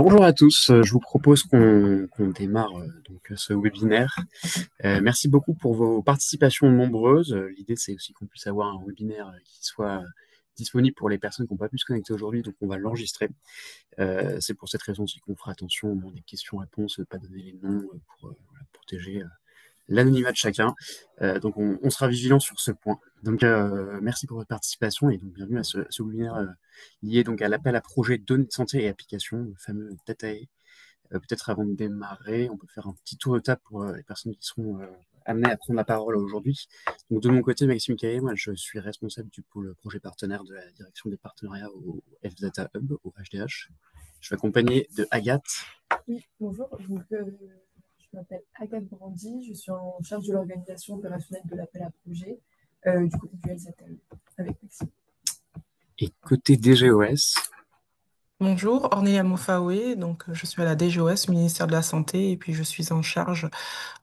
Bonjour à tous, je vous propose qu'on démarre ce webinaire. Merci beaucoup pour vos participations nombreuses. L'idée, c'est aussi qu'on puisse avoir un webinaire qui soit disponible pour les personnes qui n'ont pas pu se connecter aujourd'hui, donc on va l'enregistrer. C'est pour cette raison aussi qu'on fera attention au moment des questions-réponses, de ne pas donner les noms pour voilà, protéger l'anonymat de chacun. Donc on sera vigilant sur ce point. Donc merci pour votre participation et donc bienvenue à ce webinaire lié donc à l'appel à projet données de santé et applications, le fameux DataE. Peut-être avant de démarrer, on peut faire un petit tour de table pour les personnes qui seront amenées à prendre la parole aujourd'hui. Donc de mon côté, Maxime Caillé, moi je suis responsable du pôle projet partenaire de la direction des partenariats au FData Hub, au HDH. Je suis accompagné de Agathe. Oui, bonjour. Je m'appelle Agathe Brandy. Je suis en charge de l'organisation opérationnelle de l'appel à projet du côté du LZL avec Maxime. Et côté DGOS. Bonjour, Ornélia Mofaoué, donc je suis à la DGOS, ministère de la Santé, et puis je suis en charge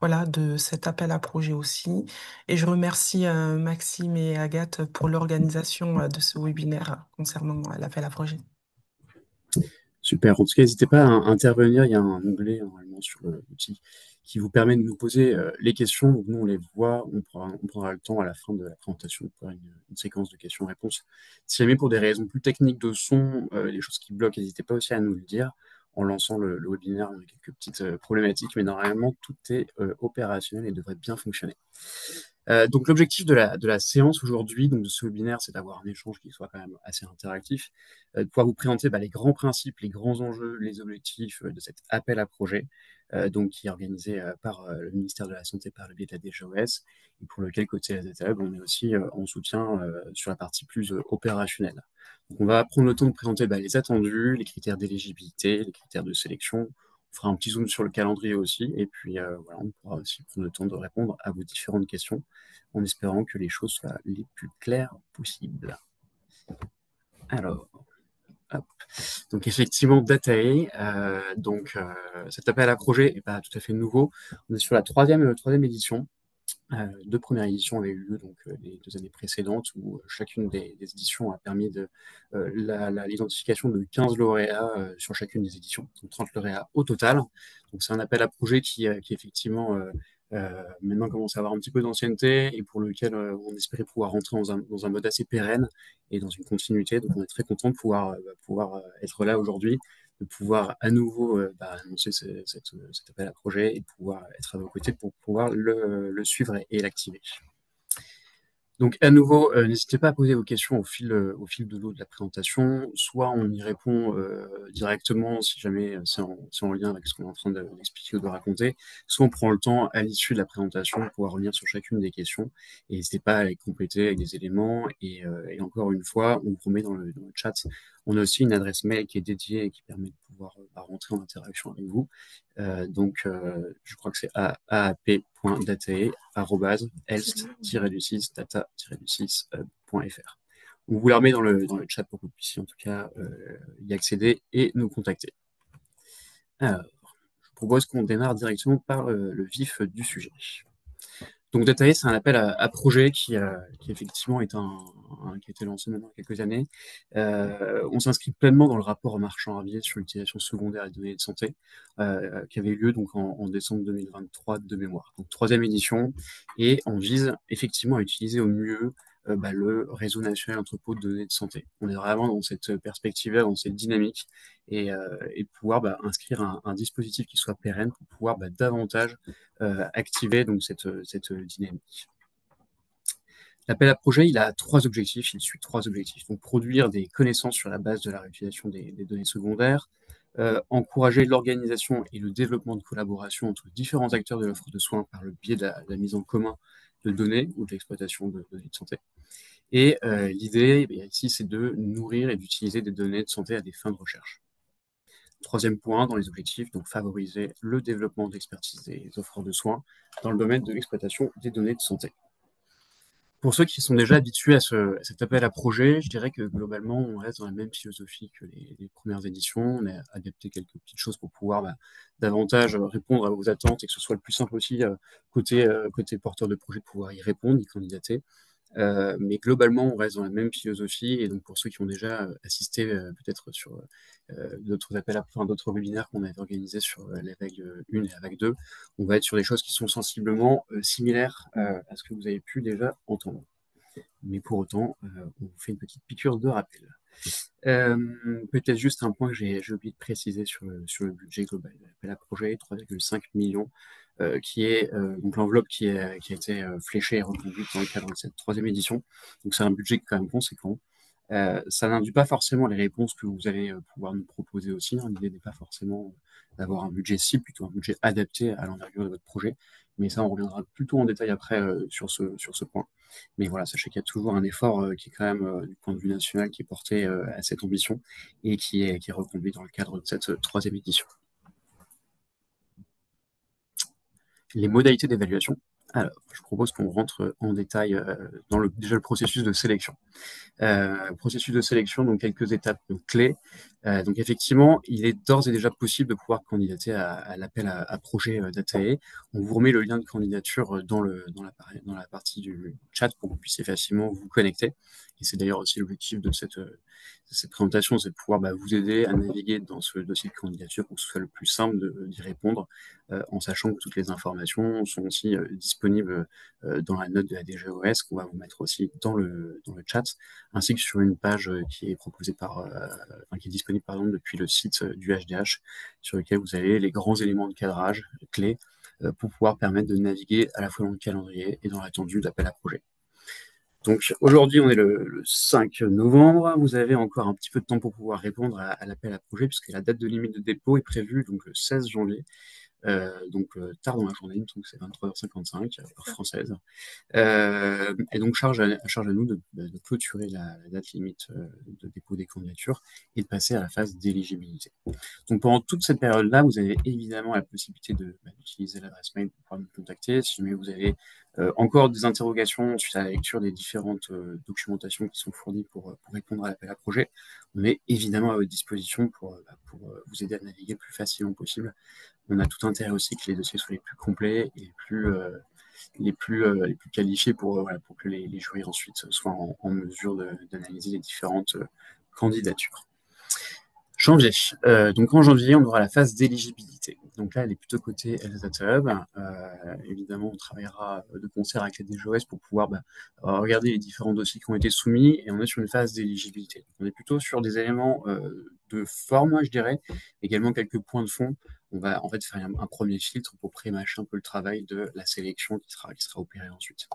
de cet appel à projet aussi. Et je remercie Maxime et Agathe pour l'organisation de ce webinaire concernant l'appel à projet. Super. En tout cas, n'hésitez pas à intervenir. Il y a un onglet normalement sur l'outil qui vous permet de nous poser les questions. Donc, nous, on les voit. On prendra le temps à la fin de la présentation de faire une séquence de questions-réponses. Si jamais pour des raisons plus techniques de son, les choses qui bloquent, n'hésitez pas aussi à nous le dire en lançant le webinaire. On a quelques petites problématiques, mais normalement, tout est opérationnel et devrait bien fonctionner. Donc l'objectif de la séance aujourd'hui, donc de ce webinaire, c'est d'avoir un échange qui soit quand même assez interactif, de pouvoir vous présenter les grands principes, les grands enjeux, les objectifs de cet appel à projet, donc qui est organisé par le ministère de la Santé par le biais de la DGOS, et pour lequel côté Data Hub, on est aussi en soutien sur la partie plus opérationnelle. Donc on va prendre le temps de présenter les attendus, les critères d'éligibilité, les critères de sélection. On fera un petit zoom sur le calendrier aussi, et puis voilà, on pourra aussi prendre le temps de répondre à vos différentes questions, en espérant que les choses soient les plus claires possibles. Alors, hop. Donc effectivement, DataE, cet appel à projet n'est pas tout à fait nouveau. On est sur la troisième édition. Deux premières éditions avaient eu lieu les 2 années précédentes où chacune des éditions a permis l'identification de 15 lauréats sur chacune des éditions, donc 30 lauréats au total. Donc c'est un appel à projet qui effectivement maintenant commence à avoir un petit peu d'ancienneté et pour lequel on espérait pouvoir rentrer dans un mode assez pérenne et dans une continuité. Donc on est très content de pouvoir être là aujourd'hui, de pouvoir à nouveau annoncer cet appel à projet et de pouvoir être à vos côtés pour pouvoir le suivre et l'activer. Donc à nouveau, n'hésitez pas à poser vos questions au fil de l'eau de la présentation. Soit on y répond directement si jamais c'est en lien avec ce qu'on est en train d'expliquer ou de raconter, soit on prend le temps à l'issue de la présentation de pouvoir revenir sur chacune des questions. Et n'hésitez pas à les compléter avec des éléments. Et encore une fois, on vous met dans le chat. On a aussi une adresse mail qui est dédiée et qui permet de pouvoir rentrer en interaction avec vous. Je crois que c'est aap.datae@elst-data-6.fr. On vous la remet dans le chat pour que vous puissiez en tout cas y accéder et nous contacter. Alors, je propose qu'on démarre directement par le vif du sujet. Donc DataE, c'est un appel à projet qui effectivement qui a été lancé maintenant il y a quelques années. On s'inscrit pleinement dans le rapport Marchand-Ravier sur l'utilisation secondaire des données de santé, qui avait eu lieu donc en décembre 2023 de mémoire. Donc troisième édition, et on vise effectivement à utiliser au mieux le réseau national entrepôt de données de santé. On est vraiment dans cette perspective-là, dans cette dynamique, et pouvoir inscrire un dispositif qui soit pérenne pour pouvoir davantage activer donc cette dynamique. L'appel à projet, il a il suit trois objectifs. Donc, produire des connaissances sur la base de la réutilisation des données secondaires, encourager l'organisation et le développement de collaboration entre différents acteurs de l'offre de soins par le biais de la mise en commun de données ou de l'exploitation de données de santé. Et l'idée ici, c'est de nourrir et d'utiliser des données de santé à des fins de recherche. Troisième point dans les objectifs, donc favoriser le développement d'expertise des offres de soins dans le domaine de l'exploitation des données de santé. Pour ceux qui sont déjà habitués à cet appel à projet, je dirais que globalement, on reste dans la même philosophie que les premières éditions. On a adapté quelques petites choses pour pouvoir davantage répondre à vos attentes et que ce soit le plus simple aussi côté porteur de projet de pouvoir y répondre, y candidater. Mais globalement, on reste dans la même philosophie. Et donc, pour ceux qui ont déjà assisté peut-être sur d'autres appels, enfin, d'autres webinaires qu'on avait organisés sur la vague 1 et la vague 2, on va être sur des choses qui sont sensiblement similaires à ce que vous avez pu déjà entendre. Mais pour autant, on vous fait une petite piqûre de rappel. Peut-être juste un point que j'ai oublié de préciser sur le budget global. L'appel à projet, 3,5 millions, qui est donc l'enveloppe qui a été fléchée et reconduite dans le cadre de cette troisième édition. Donc c'est un budget quand même conséquent. Ça n'induit pas forcément les réponses que vous allez pouvoir nous proposer aussi, hein. L'idée n'est pas forcément d'avoir un budget cible, plutôt un budget adapté à l'envergure de votre projet. Mais ça, on reviendra plutôt en détail après sur ce point. Mais voilà, sachez qu'il y a toujours un effort qui est quand même, du point de vue national, qui est porté à cette ambition et qui est reconduit dans le cadre de cette troisième édition. Les modalités d'évaluation. Alors, je propose qu'on rentre en détail dans déjà le processus de sélection. Processus de sélection, donc quelques étapes clés. Donc effectivement, il est d'ores et déjà possible de pouvoir candidater à l'appel à projet d'ATAE. On vous remet le lien de candidature dans la partie du chat pour que vous puissiez facilement vous connecter. Et c'est d'ailleurs aussi l'objectif de cette présentation, c'est de pouvoir vous aider à naviguer dans ce dossier de candidature pour que ce soit le plus simple d'y répondre, en sachant que toutes les informations sont aussi disponibles dans la note de la DGOS qu'on va vous mettre aussi dans le chat, ainsi que sur une page qui est qui est disponible depuis le site du HDH, sur lequel vous avez les grands éléments de cadrage clés pour pouvoir permettre de naviguer à la fois dans le calendrier et dans l'attendu d'appel à projet. Donc aujourd'hui, on est le 5 novembre. Vous avez encore un petit peu de temps pour pouvoir répondre à l'appel à projet, puisque la date de limite de dépôt est prévue donc le 16 janvier. Tard dans la journée, donc c'est 23h55, heure française. Et donc, charge à nous de clôturer la date limite de dépôt des candidatures et de passer à la phase d'éligibilité. Donc, pendant toute cette période-là, vous avez évidemment la possibilité d'utiliser l'adresse mail pour pouvoir nous contacter. Si jamais vous avez encore des interrogations suite à la lecture des différentes documentations qui sont fournies pour répondre à l'appel à projet, on est évidemment à votre disposition pour vous aider à naviguer le plus facilement possible. On a tout intérêt aussi que les dossiers soient les plus complets et les plus qualifiés pour que les jurys ensuite soient en mesure d'analyser les différentes candidatures. Janvier. Donc en janvier, on aura la phase d'éligibilité. Donc là, elle est plutôt côté LZAT Hub. Évidemment, on travaillera de concert avec les DGOS pour pouvoir regarder les différents dossiers qui ont été soumis, et on est sur une phase d'éligibilité. On est plutôt sur des éléments de forme, je dirais, également quelques points de fond. On va en fait faire un premier filtre pour pré-mâcher un peu le travail de la sélection qui sera opérée ensuite.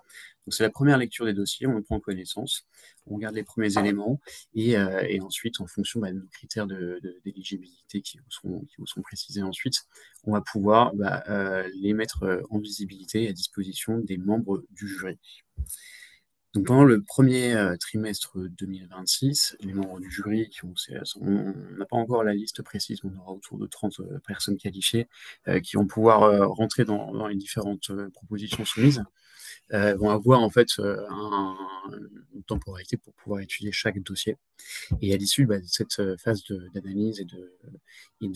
Donc c'est la première lecture des dossiers, on en prend connaissance, on regarde les premiers éléments, et ensuite, en fonction de nos critères d'éligibilité qui vous sont précisés ensuite, on va pouvoir les mettre en visibilité et à disposition des membres du jury. Donc pendant le premier trimestre 2026, les membres du jury, on n'a pas encore la liste précise, mais on aura autour de 30 personnes qualifiées qui vont pouvoir rentrer dans les différentes propositions soumises, vont avoir en fait une temporalité pour pouvoir étudier chaque dossier. Et à l'issue de cette phase d'analyse et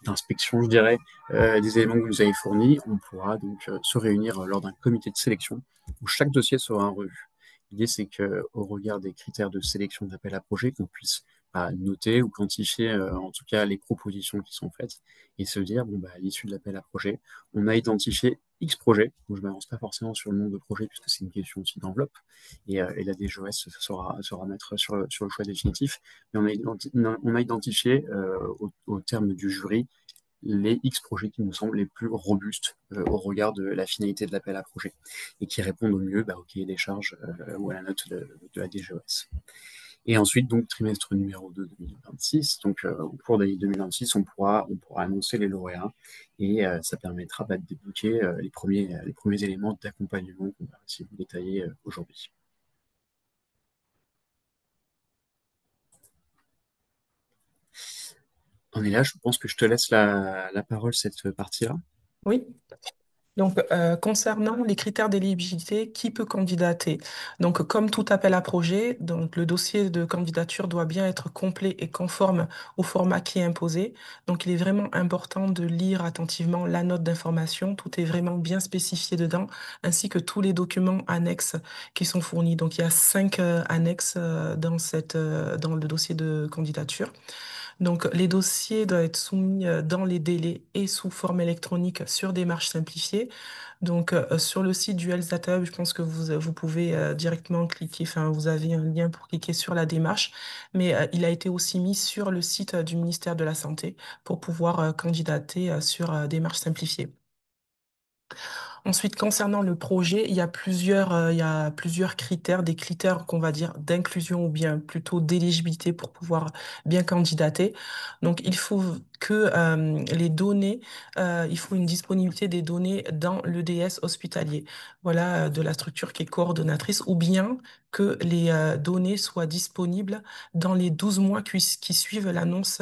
d'inspection, je dirais, des éléments que vous nous avez fournis, on pourra donc se réunir lors d'un comité de sélection où chaque dossier sera revu. L'idée, c'est qu'au regard des critères de sélection d'appel à projet, qu'on puisse noter ou quantifier en tout cas les propositions qui sont faites et se dire, à l'issue de l'appel à projet, on a identifié X projets. Donc, je ne m'avance pas forcément sur le nombre de projets puisque c'est une question aussi d'enveloppe et la DGOS saura mettre sur le choix définitif. Mais on a identifié au terme du jury les X projets qui nous semblent les plus robustes au regard de la finalité de l'appel à projet et qui répondent au mieux au cahier des charges ou à la note de la DGOS. Et ensuite, donc, trimestre numéro 2 2026. Donc, au cours de 2026, on pourra annoncer les lauréats et ça permettra de débloquer les premiers éléments d'accompagnement qu'on va aussi vous détailler aujourd'hui. On est là, je pense que je te laisse la parole cette partie-là. Oui. Donc, concernant les critères d'éligibilité, qui peut candidater? Donc, comme tout appel à projet, donc le dossier de candidature doit bien être complet et conforme au format qui est imposé. Donc, il est vraiment important de lire attentivement la note d'information. Tout est vraiment bien spécifié dedans, ainsi que tous les documents annexes qui sont fournis. Donc, il y a 5 annexes dans le dossier de candidature. Donc, les dossiers doivent être soumis dans les délais et sous forme électronique sur démarche simplifiée. Donc, sur le site du Health Data Hub, je pense que vous pouvez directement cliquer, enfin, vous avez un lien pour cliquer sur la démarche, mais il a été aussi mis sur le site du ministère de la Santé pour pouvoir candidater sur démarche simplifiée. Ensuite, concernant le projet, il y a plusieurs critères, des critères qu'on va dire d'inclusion ou bien plutôt d'éligibilité pour pouvoir bien candidater. Donc, il faut que les données, il faut une disponibilité des données dans l'EDS hospitalier, voilà, de la structure qui est coordonnatrice, ou bien que les données soient disponibles dans les 12 mois qui suivent l'annonce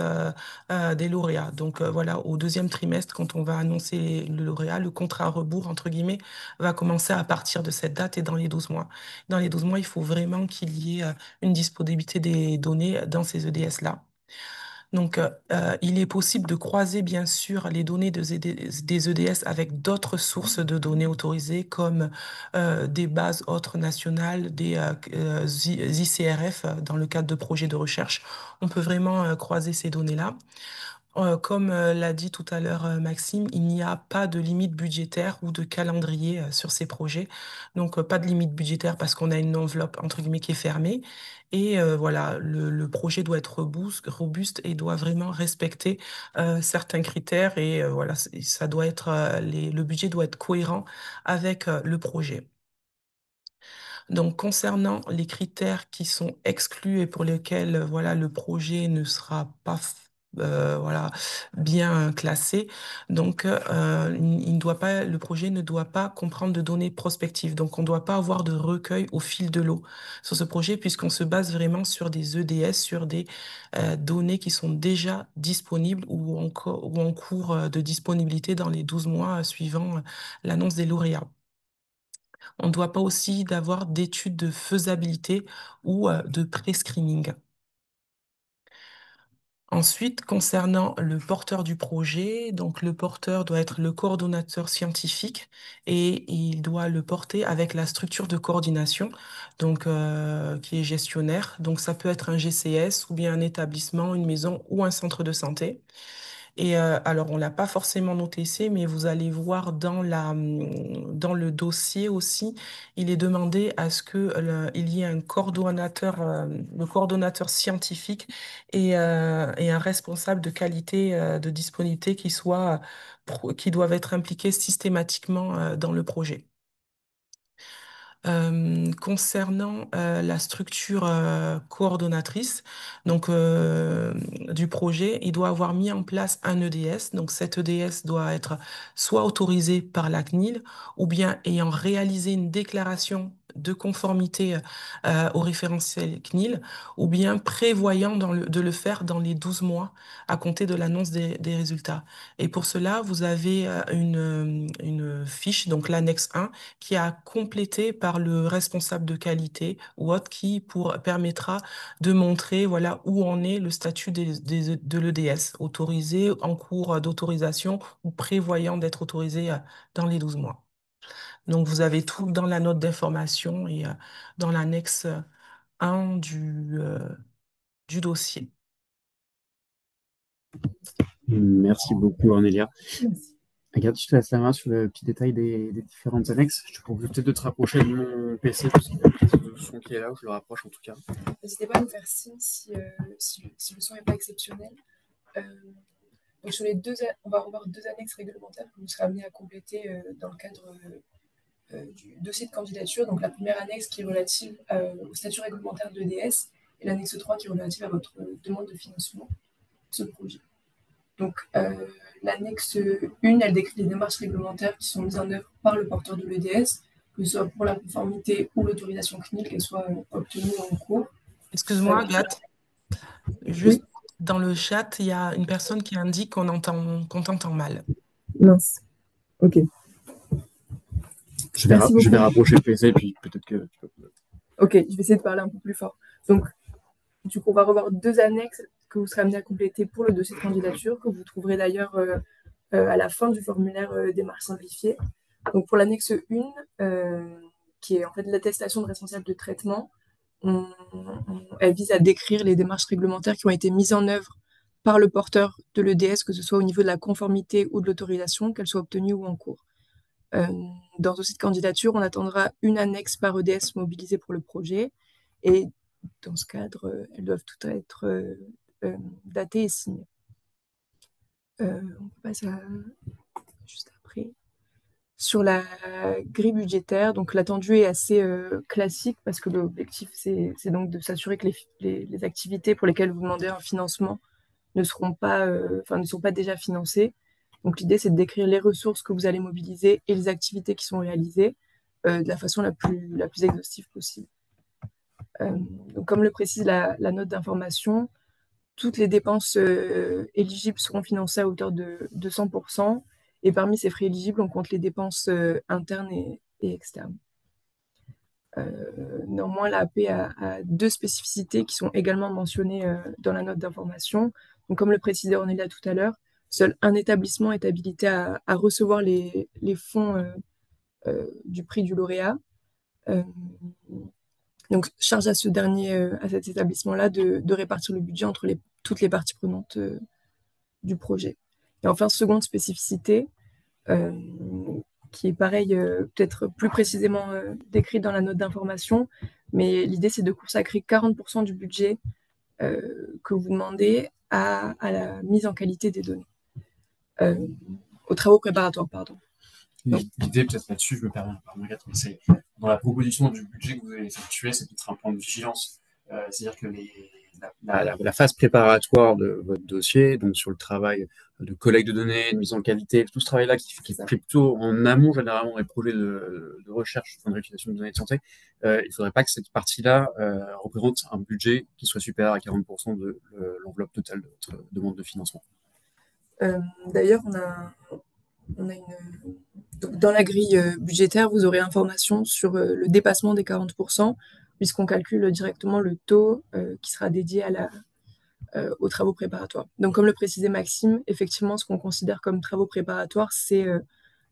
des lauréats. Donc voilà, au deuxième trimestre, quand on va annoncer le lauréat, le contrat à rebours, entre guillemets, va commencer à partir de cette date et dans les 12 mois. Dans les 12 mois, il faut vraiment qu'il y ait une disponibilité des données dans ces EDS-là. Donc, il est possible de croiser, bien sûr, les données des EDS avec d'autres sources de données autorisées, comme des bases autres nationales, des ICRF, dans le cadre de projets de recherche. On peut vraiment croiser ces données-là. Comme l'a dit tout à l'heure Maxime, il n'y a pas de limite budgétaire ou de calendrier sur ces projets. Donc, pas de limite budgétaire parce qu'on a une enveloppe, entre guillemets, qui est fermée. Et voilà, le projet doit être robuste et doit vraiment respecter certains critères. Et voilà, ça doit être, le budget doit être cohérent avec le projet. Donc, concernant les critères qui sont exclus et pour lesquels, voilà, le projet ne sera pas, voilà, bien classé, donc, il ne doit pas, le projet ne doit pas comprendre de données prospectives. Donc, on ne doit pas avoir de recueil au fil de l'eau sur ce projet puisqu'on se base vraiment sur des EDS, sur des données qui sont déjà disponibles ou en cours de disponibilité dans les 12 mois suivant l'annonce des lauréats. On ne doit pas aussi d'avoir d'études de faisabilité ou de pré-screening. Ensuite, concernant le porteur du projet, donc le porteur doit être le coordonnateur scientifique et il doit le porter avec la structure de coordination, donc qui est gestionnaire. Donc ça peut être un GCS ou bien un établissement, une maison ou un centre de santé. Et alors, on l'a pas forcément noté ici, mais vous allez voir dans le dossier aussi, il est demandé à ce que il y ait un coordonnateur, le coordonnateur scientifique et un responsable de qualité de disponibilité qui doivent être impliqués systématiquement dans le projet. Concernant la structure coordonnatrice donc du projet, il doit avoir mis en place un EDS. Donc cet EDS doit être soit autorisé par la CNIL ou bien ayant réalisé une déclaration de conformité au référentiel CNIL ou bien prévoyant de le faire dans les 12 mois à compter de l'annonce des résultats. Et pour cela, vous avez une fiche, donc l'annexe 1, qui a complété par le responsable de qualité ou autre permettra de montrer voilà où en est le statut de l'EDS, autorisé, en cours d'autorisation ou prévoyant d'être autorisé dans les 12 mois. Donc vous avez tout dans la note d'information et dans l'annexe 1 du dossier. Merci beaucoup, Ornelia. Merci. Regarde, je te laisse la main sur le petit détail des différentes annexes. Je te propose peut-être de te rapprocher de mon PC parce qu'il y a une prise de son qui est là, ou je le rapproche en tout cas. N'hésitez pas à me faire signe si le son n'est pas exceptionnel. Euh, donc sur on va revoir deux annexes réglementaires que vous serez amené à compléter dans le cadre du dossier de candidature. Donc la première annexe qui est relative au statut réglementaire de l'EDS et l'annexe 3 qui est relative à votre demande de financement de ce projet. Donc l'annexe 1, elle décrit les démarches réglementaires qui sont mises en œuvre par le porteur de l'EDS, que ce soit pour la conformité ou l'autorisation clinique, qu'elle soit obtenue en cours. Excuse-moi, Agathe. Oui, Juste dans le chat, il y a une personne qui indique qu'on t'entend mal. mince. Ok. Merci Je vais beaucoup. rapprocher le PC, puis peut-être que... Ok, je vais essayer de parler un peu plus fort. Donc, du coup, on va revoir deux annexes que vous serez amené à compléter pour le dossier de candidature, que vous trouverez d'ailleurs à la fin du formulaire démarche simplifiée. Donc, pour l'annexe 1, qui est en fait l'attestation de responsable de traitement, elle vise à décrire les démarches réglementaires qui ont été mises en œuvre par le porteur de l'EDS, que ce soit au niveau de la conformité ou de l'autorisation, qu'elle soit obtenue ou en cours. Dans ce dossier de candidature, on attendra une annexe par EDS mobilisée pour le projet. Et dans ce cadre, elles doivent toutes être datées et signées. On passe à juste après. Sur la grille budgétaire, donc l'attendu est assez classique parce que l'objectif, c'est donc de s'assurer que les activités pour lesquelles vous demandez un financement ne sont pas déjà financées. Donc l'idée, c'est de décrire les ressources que vous allez mobiliser et les activités qui sont réalisées de la façon la plus exhaustive possible. Donc comme le précise la note d'information, toutes les dépenses éligibles seront financées à hauteur de 100%. Et parmi ces frais éligibles, on compte les dépenses internes et externes. Néanmoins, l'AP a deux spécificités qui sont également mentionnées dans la note d'information. Donc, comme le précisait Ornelia tout à l'heure, seul un établissement est habilité à recevoir les fonds du prix du lauréat. Donc, charge à ce dernier, à cet établissement-là, de répartir le budget entre toutes les parties prenantes du projet. Et enfin, seconde spécificité, qui est pareil, peut-être plus précisément décrite dans la note d'information, mais l'idée c'est de consacrer 40% du budget que vous demandez à la mise en qualité des données, aux travaux préparatoires, pardon. L'idée, peut-être là-dessus, je me permets de parler, mais c'est dans la proposition du budget que vous avez effectué, c'est peut-être un point de vigilance. C'est-à-dire que la phase préparatoire de votre dossier, donc sur le travail de collecte de données, de mise en qualité, tout ce travail-là qui est fait plutôt en amont, généralement, des projets de recherche, de réutilisation de données de santé, il ne faudrait pas que cette partie-là représente un budget qui soit supérieur à 40% de l'enveloppe totale de votre demande de financement. D'ailleurs, on a donc, dans la grille budgétaire, vous aurez information sur le dépassement des 40%, puisqu'on calcule directement le taux qui sera dédié aux travaux préparatoires. Donc, comme le précisait Maxime, effectivement, ce qu'on considère comme travaux préparatoires, c'est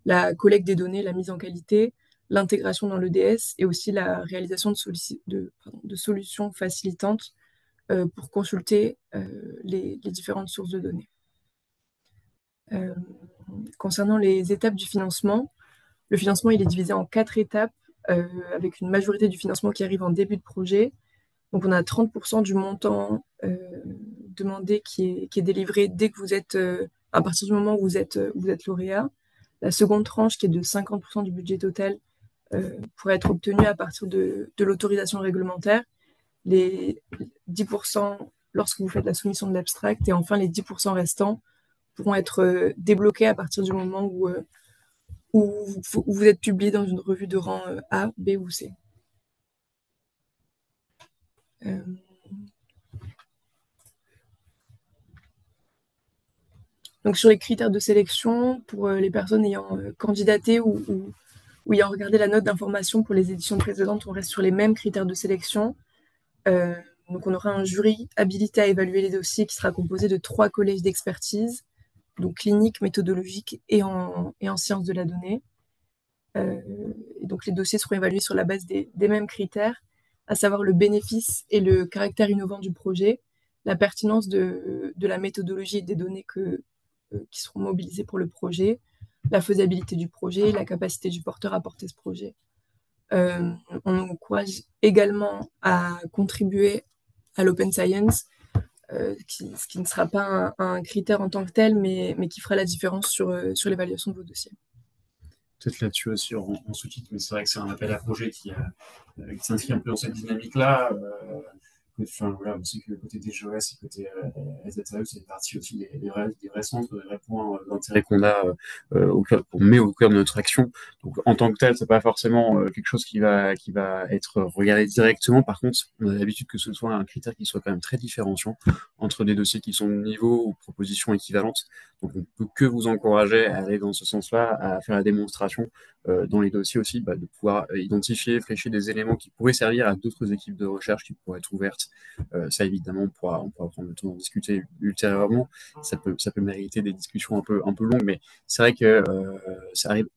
la collecte des données, la mise en qualité, l'intégration dans l'EDS et aussi la réalisation de solutions facilitantes pour consulter les différentes sources de données. Concernant les étapes du financement, le financement il est divisé en 4 étapes avec une majorité du financement qui arrive en début de projet. Donc on a 30% du montant demandé qui est délivré dès que vous êtes, à partir du moment où vous êtes lauréat. La seconde tranche qui est de 50% du budget total pourrait être obtenue à partir de l'autorisation réglementaire. Les 10% lorsque vous faites la soumission de l'abstract et enfin les 10% restants pourront être débloqués à partir du moment où vous êtes publié dans une revue de rang A, B ou C. Donc sur les critères de sélection, pour les personnes ayant candidaté ou ayant regardé la note d'information pour les éditions précédentes, on reste sur les mêmes critères de sélection. Donc on aura un jury habilité à évaluer les dossiers qui sera composé de 3 collèges d'expertise, donc clinique, méthodologique et en sciences de la donnée. Et donc les dossiers seront évalués sur la base des mêmes critères, à savoir le bénéfice et le caractère innovant du projet, la pertinence de la méthodologie et des données qui seront mobilisées pour le projet, la faisabilité du projet, la capacité du porteur à porter ce projet. On encourage également à contribuer à l'open science, ce qui ne sera pas un critère en tant que tel, mais qui fera la différence sur l'évaluation de vos dossiers. Peut-être là-dessus aussi en sous-titre, mais c'est vrai que c'est un appel à projet qui s'inscrit un peu dans cette dynamique-là. Enfin, voilà, aussi que côté DGOS et côté SDSAE, c'est partie aussi des vrais centres, des vrais points d'intérêt qu'on a, qu'on met au cœur de notre action. Donc, en tant que tel, c'est pas forcément quelque chose qui va être regardé directement. Par contre, on a l'habitude que ce soit un critère qui soit quand même très différenciant entre des dossiers qui sont de niveau ou propositions équivalentes. Donc, on peut que vous encourager à aller dans ce sens-là, à faire la démonstration dans les dossiers aussi, de pouvoir identifier, flécher des éléments qui pourraient servir à d'autres équipes de recherche qui pourraient être ouvertes. Ça, évidemment, on pourra prendre le temps d'en discuter ultérieurement. Ça peut mériter des discussions un peu longues, mais c'est vrai que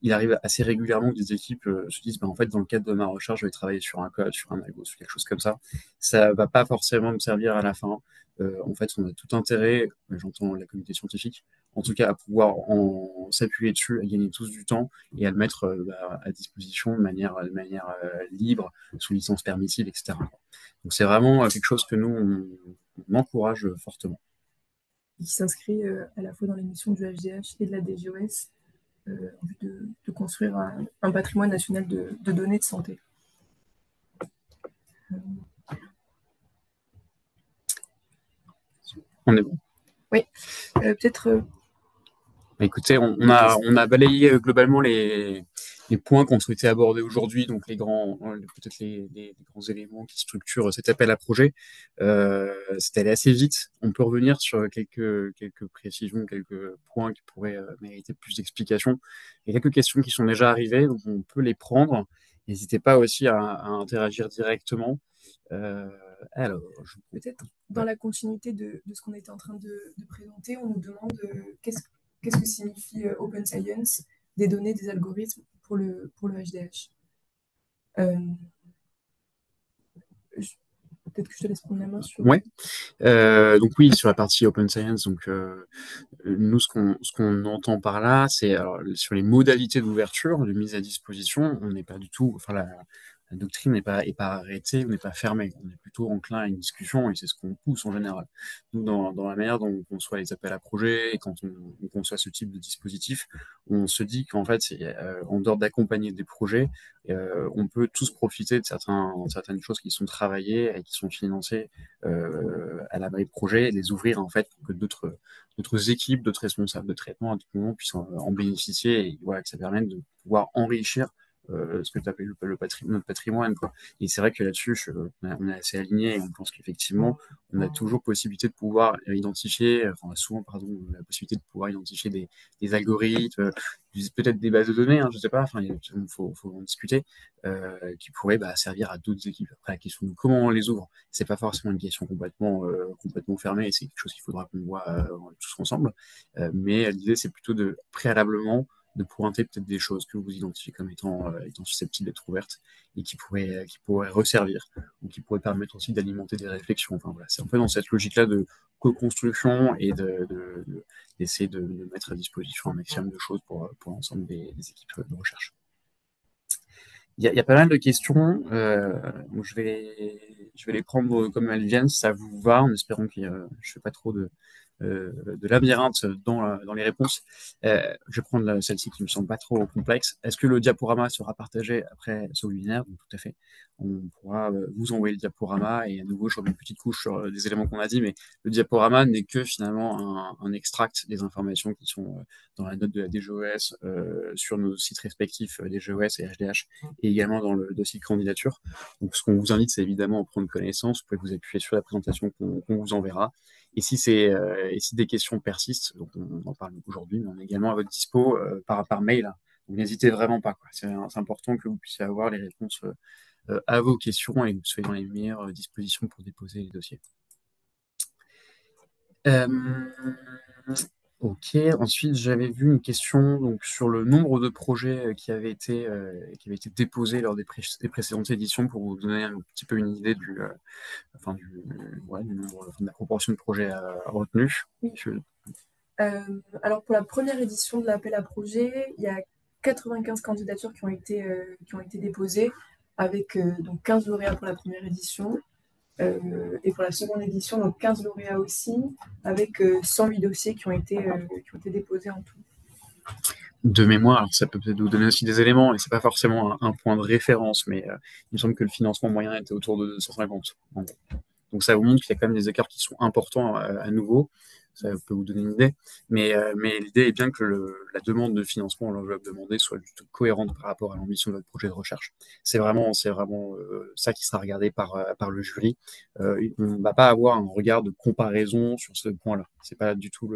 il arrive assez régulièrement que des équipes se disent, en fait, dans le cadre de ma recherche, je vais travailler sur un code, sur un algo, sur quelque chose comme ça. Ça va pas forcément me servir à la fin. En fait, on a tout intérêt, j'entends la communauté scientifique, en tout cas à pouvoir s'appuyer dessus, à gagner tous du temps et à le mettre à disposition de manière libre, sous licence permissive, etc. Donc c'est vraiment quelque chose que nous, on encourage fortement. Qui s'inscrit à la fois dans les missions du HDH et de la DGOS en vue de construire un patrimoine national de données de santé. On est bon. Oui, peut-être. Écoutez, on a balayé globalement les points qu'on souhaitait aborder aujourd'hui, donc peut-être les grands éléments qui structurent cet appel à projet. C'est allé assez vite. On peut revenir sur quelques précisions, quelques points qui pourraient mériter plus d'explications. Il y a quelques questions qui sont déjà arrivées, donc on peut les prendre. N'hésitez pas aussi à interagir directement. Alors, peut-être dans la continuité de ce qu'on était en train de présenter, on nous demande qu'est-ce que signifie Open Science, des données, des algorithmes pour le HDH. Peut-être que je te laisse prendre la main sur. Ouais. Donc oui, sur la partie Open Science, donc nous ce qu'on entend par là, c'est alors sur les modalités d'ouverture, de mise à disposition, on n'est pas du tout, enfin la doctrine n'est pas arrêtée, on n'est pas fermé, on est plutôt enclin à une discussion et c'est ce qu'on pousse en général. Nous, dans la manière dont on conçoit les appels à projets et quand on conçoit ce type de dispositif, on se dit qu'en fait, en dehors d'accompagner des projets, on peut tous profiter de certaines choses qui sont travaillées et qui sont financées à l'abri de projet et les ouvrir en fait pour que d'autres équipes, d'autres responsables de traitement à tout moment puissent en bénéficier et voilà, que ça permette de pouvoir enrichir ce que tu appelles notre patrimoine, quoi. Et c'est vrai que là-dessus, on est assez aligné et on pense qu'effectivement, on a toujours possibilité de pouvoir identifier, enfin souvent, pardon, la possibilité de pouvoir identifier des algorithmes, peut-être des bases de données, hein, je sais pas, enfin, il faut en discuter, qui pourraient servir à d'autres équipes. Après, la question de comment on les ouvre, c'est pas forcément une question complètement fermée, et c'est quelque chose qu'il faudra qu'on voit tous ensemble. Mais l'idée, c'est plutôt de préalablement de pointer peut-être des choses que vous identifiez comme étant susceptibles d'être ouvertes et qui pourraient resservir ou qui pourraient permettre aussi d'alimenter des réflexions. Enfin, voilà, c'est un peu dans cette logique-là de co-construction et d'essayer de mettre à disposition un maximum de choses pour l'ensemble des équipes de recherche. Il y a pas mal de questions. Donc je vais les prendre comme elles viennent, si ça vous va, en espérant que je ne fais pas trop de labyrinthe dans les réponses. Je vais prendre celle-ci qui me semble pas trop complexe. Est-ce que le diaporama sera partagé après ce webinaire? Donc, tout à fait. On pourra vous envoyer le diaporama et à nouveau, je remets une petite couche sur des éléments qu'on a dit, mais le diaporama n'est que finalement un extract des informations qui sont dans la note de la DGOS, sur nos sites respectifs DGOS et HDH, et également dans le dossier de candidature. Donc, ce qu'on vous invite, c'est évidemment à prendre connaissance. Vous pouvez vous appuyer sur la présentation qu'on vous enverra. Et si des questions persistent, donc on en parle aujourd'hui, mais on est également à votre dispo par mail. Donc n'hésitez vraiment pas, quoi. C'est important que vous puissiez avoir les réponses à vos questions et que vous soyez dans les meilleures dispositions pour déposer les dossiers. Ok, ensuite j'avais vu une question donc, sur le nombre de projets qui avaient été déposés lors des précédentes éditions pour vous donner un petit peu une idée du nombre, de la proportion de projets retenus. Oui. Alors pour la première édition de l'appel à projet, il y a 95 candidatures qui ont été déposées avec donc 15 lauréats pour la première édition. Et pour la seconde édition, donc 15 lauréats aussi, avec 108 dossiers qui ont été déposés en tout. De mémoire, alors ça peut peut-être vous donner aussi des éléments, et c'est pas forcément un point de référence, mais il me semble que le financement moyen était autour de 250. Donc ça vous montre qu'il y a quand même des écarts qui sont importants à nouveau. Ça peut vous donner une idée. Mais l'idée est bien que la demande de financement, l'enveloppe demandée, soit juste cohérente par rapport à l'ambition de votre projet de recherche. C'est vraiment ça qui sera regardé par le jury. On ne va pas avoir un regard de comparaison sur ce point-là. C'est pas du tout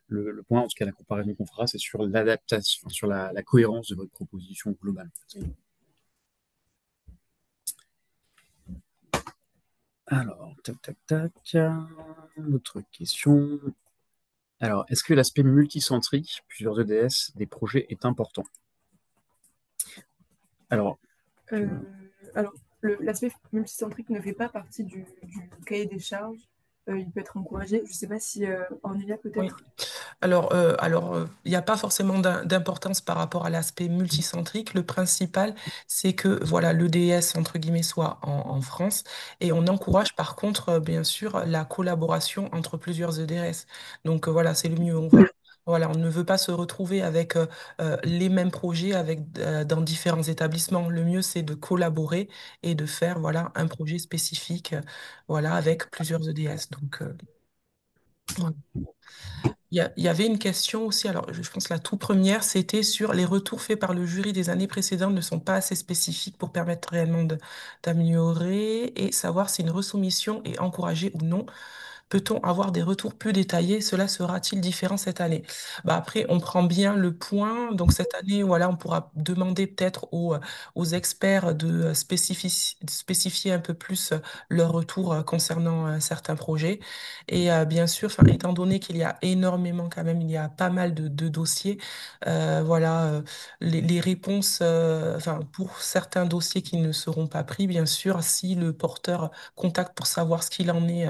le point, en tout cas la comparaison qu'on fera, c'est sur l'adaptation, enfin, sur la cohérence de votre proposition globale. Alors, tac, tac, tac. Autre question. Alors, est-ce que l'aspect multicentrique, plusieurs EDS, des projets est important? Alors, Euh, alors, l'aspect multicentrique ne fait pas partie du cahier des charges. Il peut être encouragé. Je ne sais pas si Ornelia Oui. peut-être. Il n'y a pas forcément d'importance par rapport à l'aspect multicentrique. Le principal, c'est que voilà, l'EDS, entre guillemets, soit en France. Et on encourage par contre, bien sûr, la collaboration entre plusieurs EDS. Donc voilà, c'est le mieux. Voilà, on ne veut pas se retrouver avec les mêmes projets dans différents établissements. Le mieux, c'est de collaborer et de faire voilà, un projet spécifique voilà, avec plusieurs EDS. Donc, voilà. Il y avait une question aussi, alors je pense que la toute première, c'était sur les retours faits par le jury des années précédentes ne sont pas assez spécifiques pour permettre réellement d'améliorer et savoir si une resoumission est encouragée ou non. Peut-on avoir des retours plus détaillés? Cela sera-t-il différent cette année? Bah après, on prend bien le point. Donc cette année, voilà, on pourra demander peut-être aux experts de spécifier un peu plus leur retour concernant certains projets. Et bien sûr, enfin, étant donné qu'il y a énormément quand même, il y a pas mal de dossiers, voilà, les réponses, enfin, pour certains dossiers qui ne seront pas pris, bien sûr, si le porteur contacte pour savoir ce qu'il en est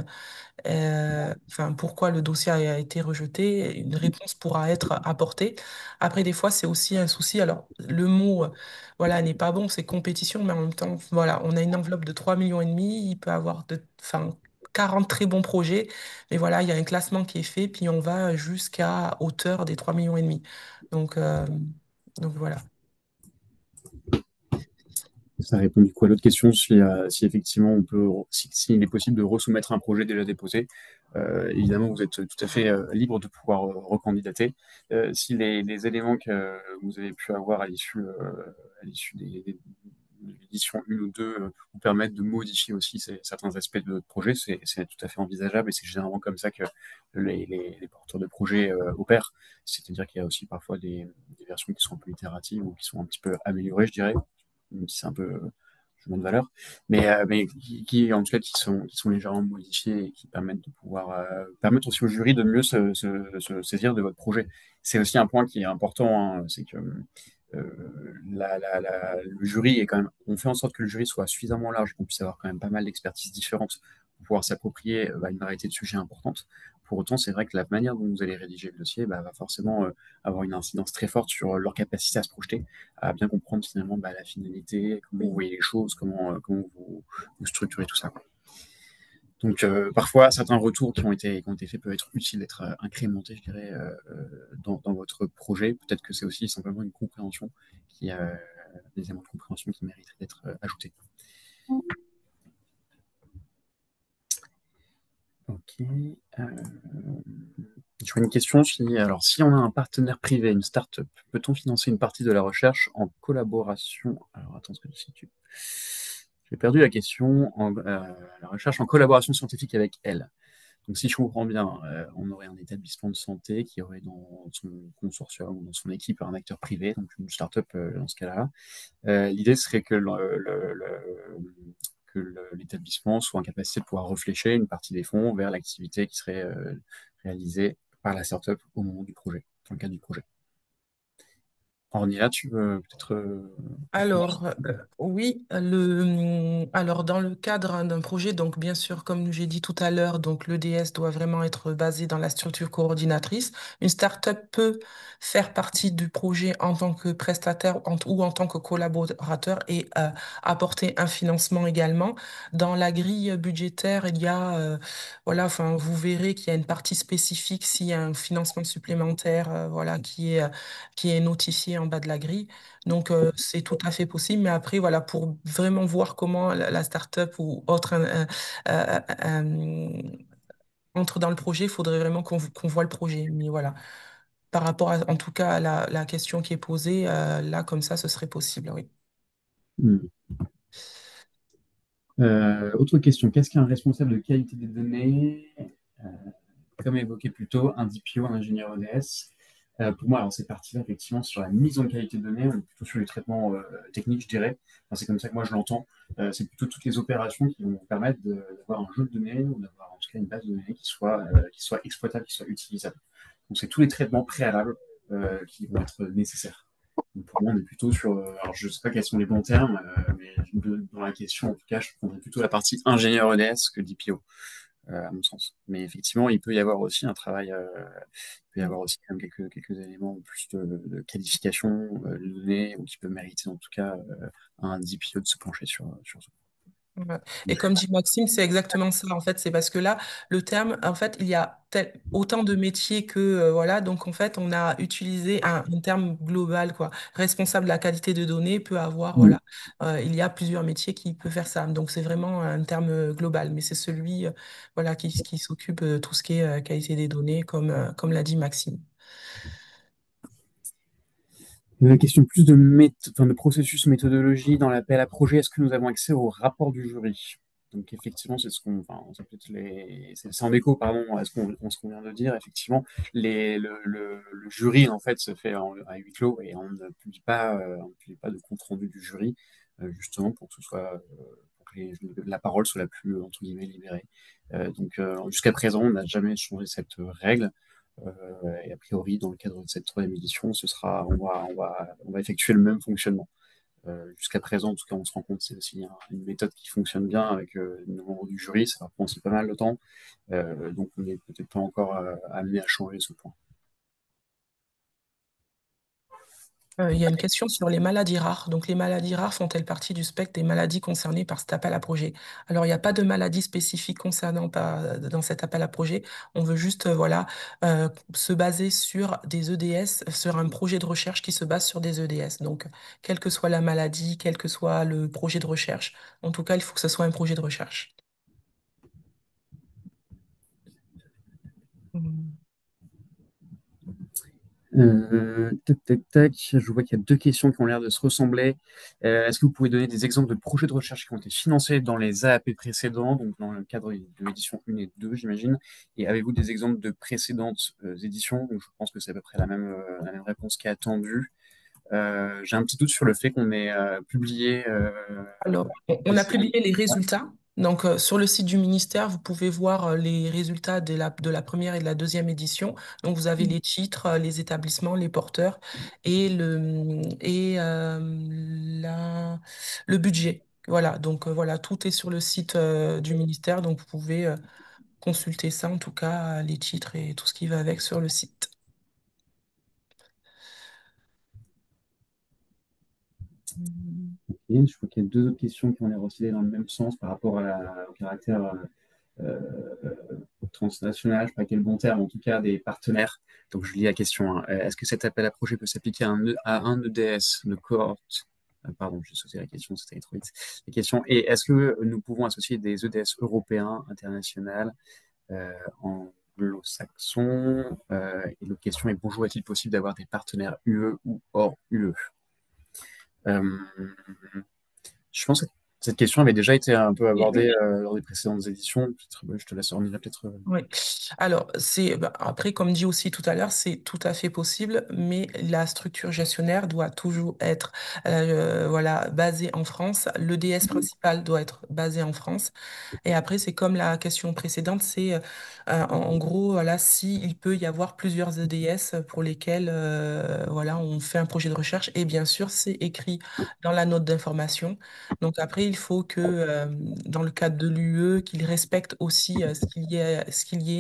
enfin, pourquoi le dossier a été rejeté, une réponse pourra être apportée. Après, des fois, c'est aussi un souci. Alors, le mot, voilà, n'est pas bon, c'est compétition, mais en même temps, voilà, on a une enveloppe de 3,5 millions, il peut avoir enfin, 40 très bons projets, mais voilà, il y a un classement qui est fait, puis on va jusqu'à hauteur des 3,5 millions. Donc, euh, donc voilà. ça répond du coup à l'autre question, si effectivement s'il est possible de resoumettre un projet déjà déposé. Évidemment, vous êtes tout à fait libre de pouvoir recandidater. Si les éléments que vous avez pu avoir à l'issue de l'édition 1 ou 2 vous permettent de modifier aussi certains aspects de votre projet, c'est tout à fait envisageable et c'est généralement comme ça que les porteurs de projets opèrent. C'est-à-dire qu'il y a aussi parfois des versions qui sont un peu itératives ou qui sont un petit peu améliorées, je dirais, même si c'est un peu jugement de valeur, mais en tout cas qui sont légèrement modifiés et qui permettent de pouvoir permettre aussi au jury de mieux se saisir de votre projet. C'est aussi un point qui est important, hein, c'est que le jury est quand même, on fait en sorte que le jury soit suffisamment large, qu'on puisse avoir quand même pas mal d'expertises différentes pour pouvoir s'approprier une variété de sujets importantes. Pour autant, c'est vrai que la manière dont vous allez rédiger le dossier va forcément avoir une incidence très forte sur leur capacité à se projeter, à bien comprendre finalement la finalité, comment vous voyez les choses, comment vous structurez tout ça. Donc parfois, certains retours qui ont été faits peuvent être utiles d'être incrémentés, je dirais, dans votre projet. Peut-être que c'est aussi simplement une compréhension des éléments de compréhension qui mériteraient d'être ajoutés. Ok. Je vois une question. Si on a un partenaire privé, une start-up, peut-on financer une partie de la recherche en collaboration? Alors attends, que j'ai perdu la question. La recherche en collaboration scientifique avec elle. Donc, si je comprends bien, on aurait un établissement de santé qui aurait dans son consortium ou dans son équipe un acteur privé, donc une start-up dans ce cas-là. L'idée serait que l'établissement soit en capacité de pouvoir réfléchir une partie des fonds vers l'activité qui serait réalisée par la start-up au moment du projet, dans le cadre du projet. Ornia, tu veux peut-être approfondir? Alors, oui, alors dans le cadre hein, d'un projet, donc bien sûr, comme j'ai dit tout à l'heure, donc l'EDS doit vraiment être basé dans la structure coordinatrice. Une start-up peut faire partie du projet en tant que prestataire ou en tant que collaborateur et apporter un financement également. Dans la grille budgétaire, il y a, voilà, enfin, vous verrez qu'il y a une partie spécifique s'il y a un financement supplémentaire, voilà, qui est notifié en bas de la grille. Donc, c'est tout à fait possible. Mais après, voilà, pour vraiment voir comment la start-up ou autre entre dans le projet, il faudrait vraiment qu'on voit le projet. Mais voilà, par rapport en tout cas à la question qui est posée, là, comme ça, ce serait possible, oui. Hmm. Autre question, qu'est-ce qu'un responsable de qualité des données? comme évoqué plus tôt, un DPO, un ingénieur ODS. Pour moi, alors c'est parti effectivement sur la mise en qualité de données, on est plutôt sur les traitements techniques, je dirais. Enfin, c'est comme ça que moi je l'entends. C'est plutôt toutes les opérations qui vont vous permettre d'avoir un jeu de données ou d'avoir en tout cas une base de données qui soit exploitable, qui soit utilisable. Donc c'est tous les traitements préalables qui vont être nécessaires. Donc, pour moi, on est plutôt sur. Alors, je ne sais pas quels sont les bons termes, mais dans la question, en tout cas, je prendrais plutôt la partie ingénieur ODS que DPO, à mon sens. Mais effectivement, il peut y avoir aussi un travail, il peut y avoir aussi quand même quelques éléments plus de qualification de données, ou qui peuvent mériter en tout cas un DPO de se pencher sur ce. Ouais. Et comme dit Maxime, c'est exactement ça. En fait, c'est parce que là, le terme, en fait, il y a autant de métiers que voilà. Donc, en fait, on a utilisé un terme global, quoi. Responsable de la qualité de données peut avoir, Mm. voilà. Il y a plusieurs métiers qui peuvent faire ça. Donc, c'est vraiment un terme global, mais c'est celui, voilà, qui s'occupe de tout ce qui est qualité des données, comme l'a dit Maxime. Une question plus enfin, de processus méthodologie dans l'appel à projet. Est-ce que nous avons accès au rapport du jury? Donc effectivement, c'est ce qu'on, enfin, c'est en écho, pardon, ce qu'on vient de dire. Effectivement, le jury en fait se fait à huis clos et on ne publie pas de compte rendu du jury, justement pour que ce soit, pour que la parole soit la plus entre guillemets libérée. Jusqu'à présent, on n'a jamais changé cette règle. Et a priori, dans le cadre de cette troisième édition, on va effectuer le même fonctionnement. Jusqu'à présent, en tout cas, on se rend compte que c'est aussi une méthode qui fonctionne bien avec nos membres du jury. Ça prend aussi pas mal de temps. Donc, on n'est peut-être pas encore amené à changer ce point. Il y a une question sur les maladies rares. Donc, les maladies rares font-elles partie du spectre des maladies concernées par cet appel à projet? Alors, il n'y a pas de maladie spécifique concernant dans cet appel à projet. On veut juste, voilà, se baser sur des EDS, sur un projet de recherche qui se base sur des EDS. Donc, quelle que soit la maladie, quel que soit le projet de recherche, en tout cas, il faut que ce soit un projet de recherche. Hmm. Tac, tac, tac. Je vois qu'il y a deux questions qui ont l'air de se ressembler. Est-ce que vous pouvez donner des exemples de projets de recherche qui ont été financés dans les AAP précédents, donc dans le cadre de l'édition 1 et 2, j'imagine? Et avez-vous des exemples de précédentes éditions? Donc, je pense que c'est à peu près la même réponse qui est attendue. J'ai un petit doute sur le fait qu'on ait publié. Alors, on a publié les résultats. Donc, sur le site du ministère, vous pouvez voir les résultats de la première et de la deuxième édition. Donc, vous avez les titres, les établissements, les porteurs et le budget. Voilà. Donc, voilà, tout est sur le site du ministère. Donc, vous pouvez consulter ça, en tout cas, les titres et tout ce qui va avec sur le site. Et je vois qu'il y a deux autres questions qui ont l'air osciller dans le même sens par rapport au caractère transnational, je ne sais pas quel bon terme, en tout cas des partenaires. Donc je lis la question, hein. Est-ce que cet appel à projet peut s'appliquer à un EDS de cohorte? Pardon, j'ai sauté la question, c'était trop vite. La question est, est-ce que nous pouvons associer des EDS européens, internationaux, anglo-saxons? Et l'autre question est, bonjour, est-il possible d'avoir des partenaires UE ou hors UE? Euh, je pense que cette question avait déjà été un peu abordée lors des précédentes éditions. Je te laisse en dire peut-être. Oui. Alors, après, comme dit aussi tout à l'heure, c'est tout à fait possible, mais la structure gestionnaire doit toujours être voilà, basée en France. L'EDS principal doit être basé en France. Et après, c'est comme la question précédente, c'est en gros, voilà, si il peut y avoir plusieurs EDS pour lesquels voilà, on fait un projet de recherche. Et bien sûr, c'est écrit dans la note d'information. Donc après, il faut que, dans le cadre de l'UE, qu'il respecte aussi ce qu'il y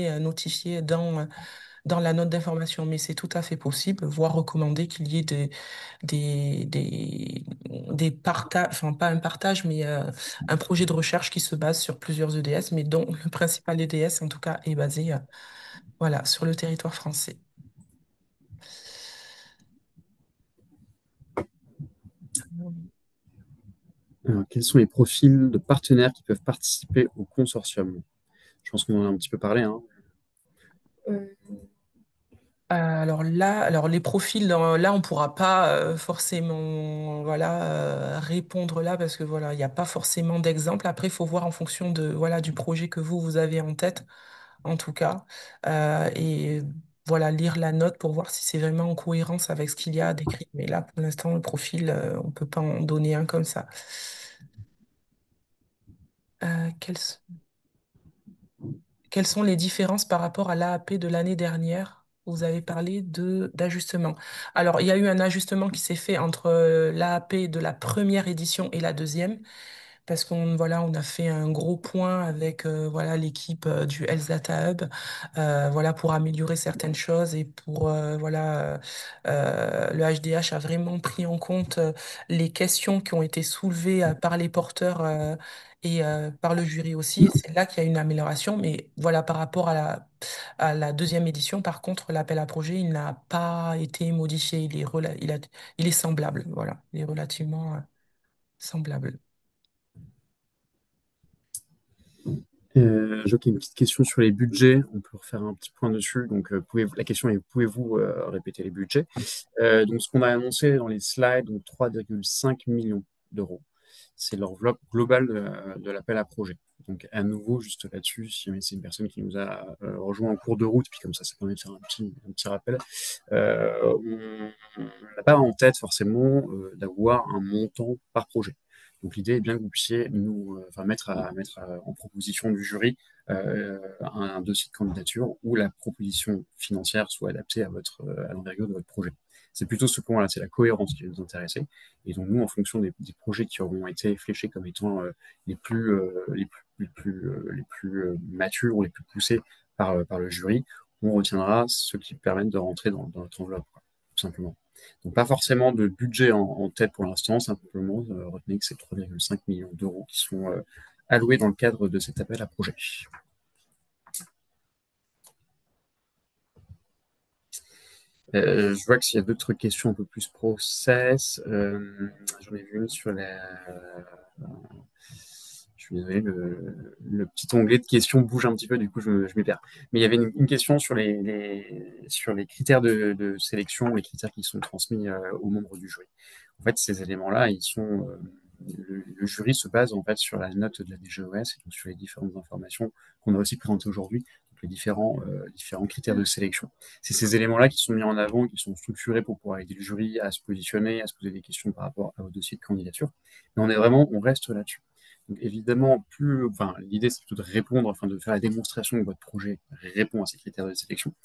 ait notifié dans la note d'information. Mais c'est tout à fait possible, voire recommandé qu'il y ait des, des, des partages, enfin pas un partage, mais un projet de recherche qui se base sur plusieurs EDS, mais dont le principal EDS, en tout cas, est basé voilà, sur le territoire français. Alors, quels sont les profils de partenaires qui peuvent participer au consortium? Je pense qu'on en a un petit peu parlé, hein. Euh, Alors les profils, là, on pourra pas forcément voilà, répondre là parce que voilà, il n'y a pas forcément d'exemple. Après, il faut voir en fonction de, voilà, du projet que vous avez en tête. en tout cas. Et voilà, lire la note pour voir si c'est vraiment en cohérence avec ce qu'il y a décrit. Mais là, pour l'instant, le profil, on peut pas en donner un comme ça. Euh, quels, s- quelles sont les différences par rapport à l'AAP de l'année dernière? Vous avez parlé d'ajustement. Alors, il y a eu un ajustement qui s'est fait entre l'AAP de la première édition et la deuxième. Parce qu'on voilà, on a fait un gros point avec voilà l'équipe du Health Data Hub, voilà pour améliorer certaines choses et pour voilà le HDH a vraiment pris en compte les questions qui ont été soulevées par les porteurs et par le jury aussi. Et c'est là qu'il y a une amélioration. Mais voilà, par rapport à la deuxième édition, par contre, l'appel à projet, il n'a pas été modifié. Il est semblable. Voilà, il est relativement semblable. Je vois qu'il y a une petite question sur les budgets. On peut refaire un petit point dessus. Donc, la question est, pouvez-vous répéter les budgets? Donc, ce qu'on a annoncé dans les slides, donc 3,5 millions d'euros. C'est l'enveloppe globale de l'appel à projet. Donc, à nouveau, juste là-dessus, si jamais c'est une personne qui nous a rejoint en cours de route, puis comme ça permet de faire un petit rappel, on n'a pas en tête forcément d'avoir un montant par projet. Donc l'idée est bien que vous puissiez mettre en proposition du jury un dossier de candidature où la proposition financière soit adaptée à l'envergure de votre projet. C'est plutôt ce point-là, c'est la cohérence qui va nous intéresser. Et donc nous, en fonction des projets qui auront été fléchés comme étant les plus matures ou les plus poussés par le jury, on retiendra ceux qui permettent de rentrer dans notre enveloppe, quoi, tout simplement. Donc pas forcément de budget en tête pour l'instant, simplement retenez que c'est 3,5 millions d'euros qui sont alloués dans le cadre de cet appel à projet. Je vois qu'il y a d'autres questions un peu plus process. J'en ai vu une sur la. Je suis désolé, le petit onglet de questions bouge un petit peu, du coup je m'y perds. Mais il y avait une question sur les critères de sélection, les critères qui sont transmis aux membres du jury. En fait, ces éléments-là, le jury se base en fait sur la note de la DGOS et donc sur les différentes informations qu'on a aussi présentées aujourd'hui, donc les différents critères de sélection. C'est ces éléments-là qui sont mis en avant, qui sont structurés pour pouvoir aider le jury à se positionner, à se poser des questions par rapport à vos dossiers de candidature. Mais on reste là-dessus. Donc évidemment, l'idée c'est plutôt de répondre, enfin de faire la démonstration que votre projet répond à ces critères de sélection.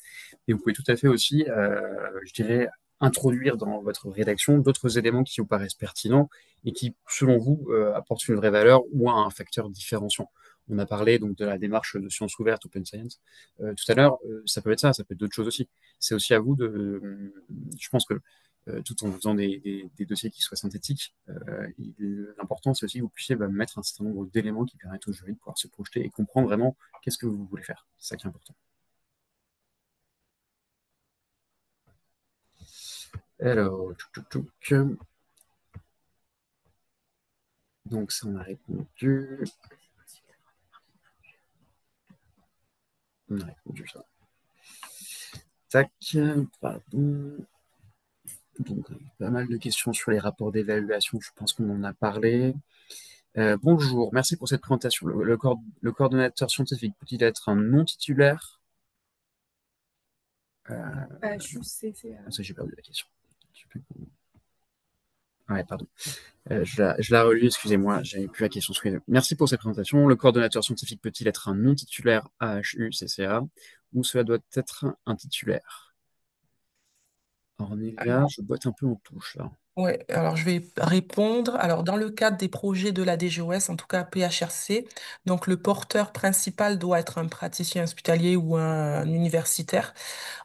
Et vous pouvez tout à fait aussi, je dirais, introduire dans votre rédaction d'autres éléments qui vous paraissent pertinents et qui, selon vous, apportent une vraie valeur ou un facteur différenciant. On a parlé donc de la démarche de sciences ouvertes, open science, tout à l'heure. Ça peut être ça, ça peut être d'autres choses aussi. C'est aussi à vous je pense que tout en faisant des dossiers qui soient synthétiques, l'important c'est aussi que vous puissiez mettre un certain nombre d'éléments qui permettent au jury de pouvoir se projeter et comprendre vraiment qu'est-ce que vous voulez faire. C'est ça qui est important. Alors, donc ça on a répondu. On a répondu ça. Tac, pardon. Donc, pas mal de questions sur les rapports d'évaluation, je pense qu'on en a parlé. Bonjour, merci pour cette présentation. Le coordonnateur scientifique peut-il être un non titulaire? HUCCA. Ça, j'ai perdu la question. Je sais plus. Ouais, pardon. Je la relis, excusez-moi, j'avais plus la question sous les yeux. Merci pour cette présentation. Le coordonnateur scientifique peut-il être un non titulaire AHU-CCA ou cela doit être un titulaire? Ornelia, je botte un peu en touche là. Ouais, alors je vais répondre. Alors, dans le cadre des projets de la DGOS, en tout cas PHRC, donc le porteur principal doit être un praticien hospitalier ou un universitaire.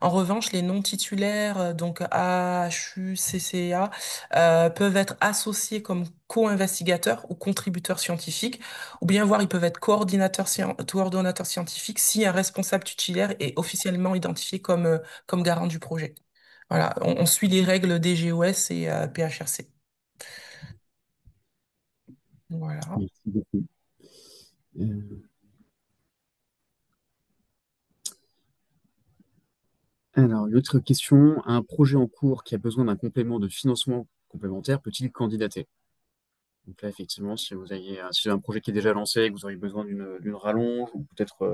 En revanche, les non titulaires, donc AHU, CCA, peuvent être associés comme co-investigateurs ou contributeurs scientifiques, ou bien voir, ils peuvent être coordonnateurs scientifiques si un responsable tutélaire est officiellement identifié comme garant du projet. Voilà, on suit les règles des GOS et PHRC. Voilà. Merci beaucoup. Alors, une autre question. Un projet en cours qui a besoin d'un complément de financement complémentaire peut-il candidater? Donc là, effectivement, si vous avez un projet qui est déjà lancé, que vous auriez besoin d'une rallonge, ou peut-être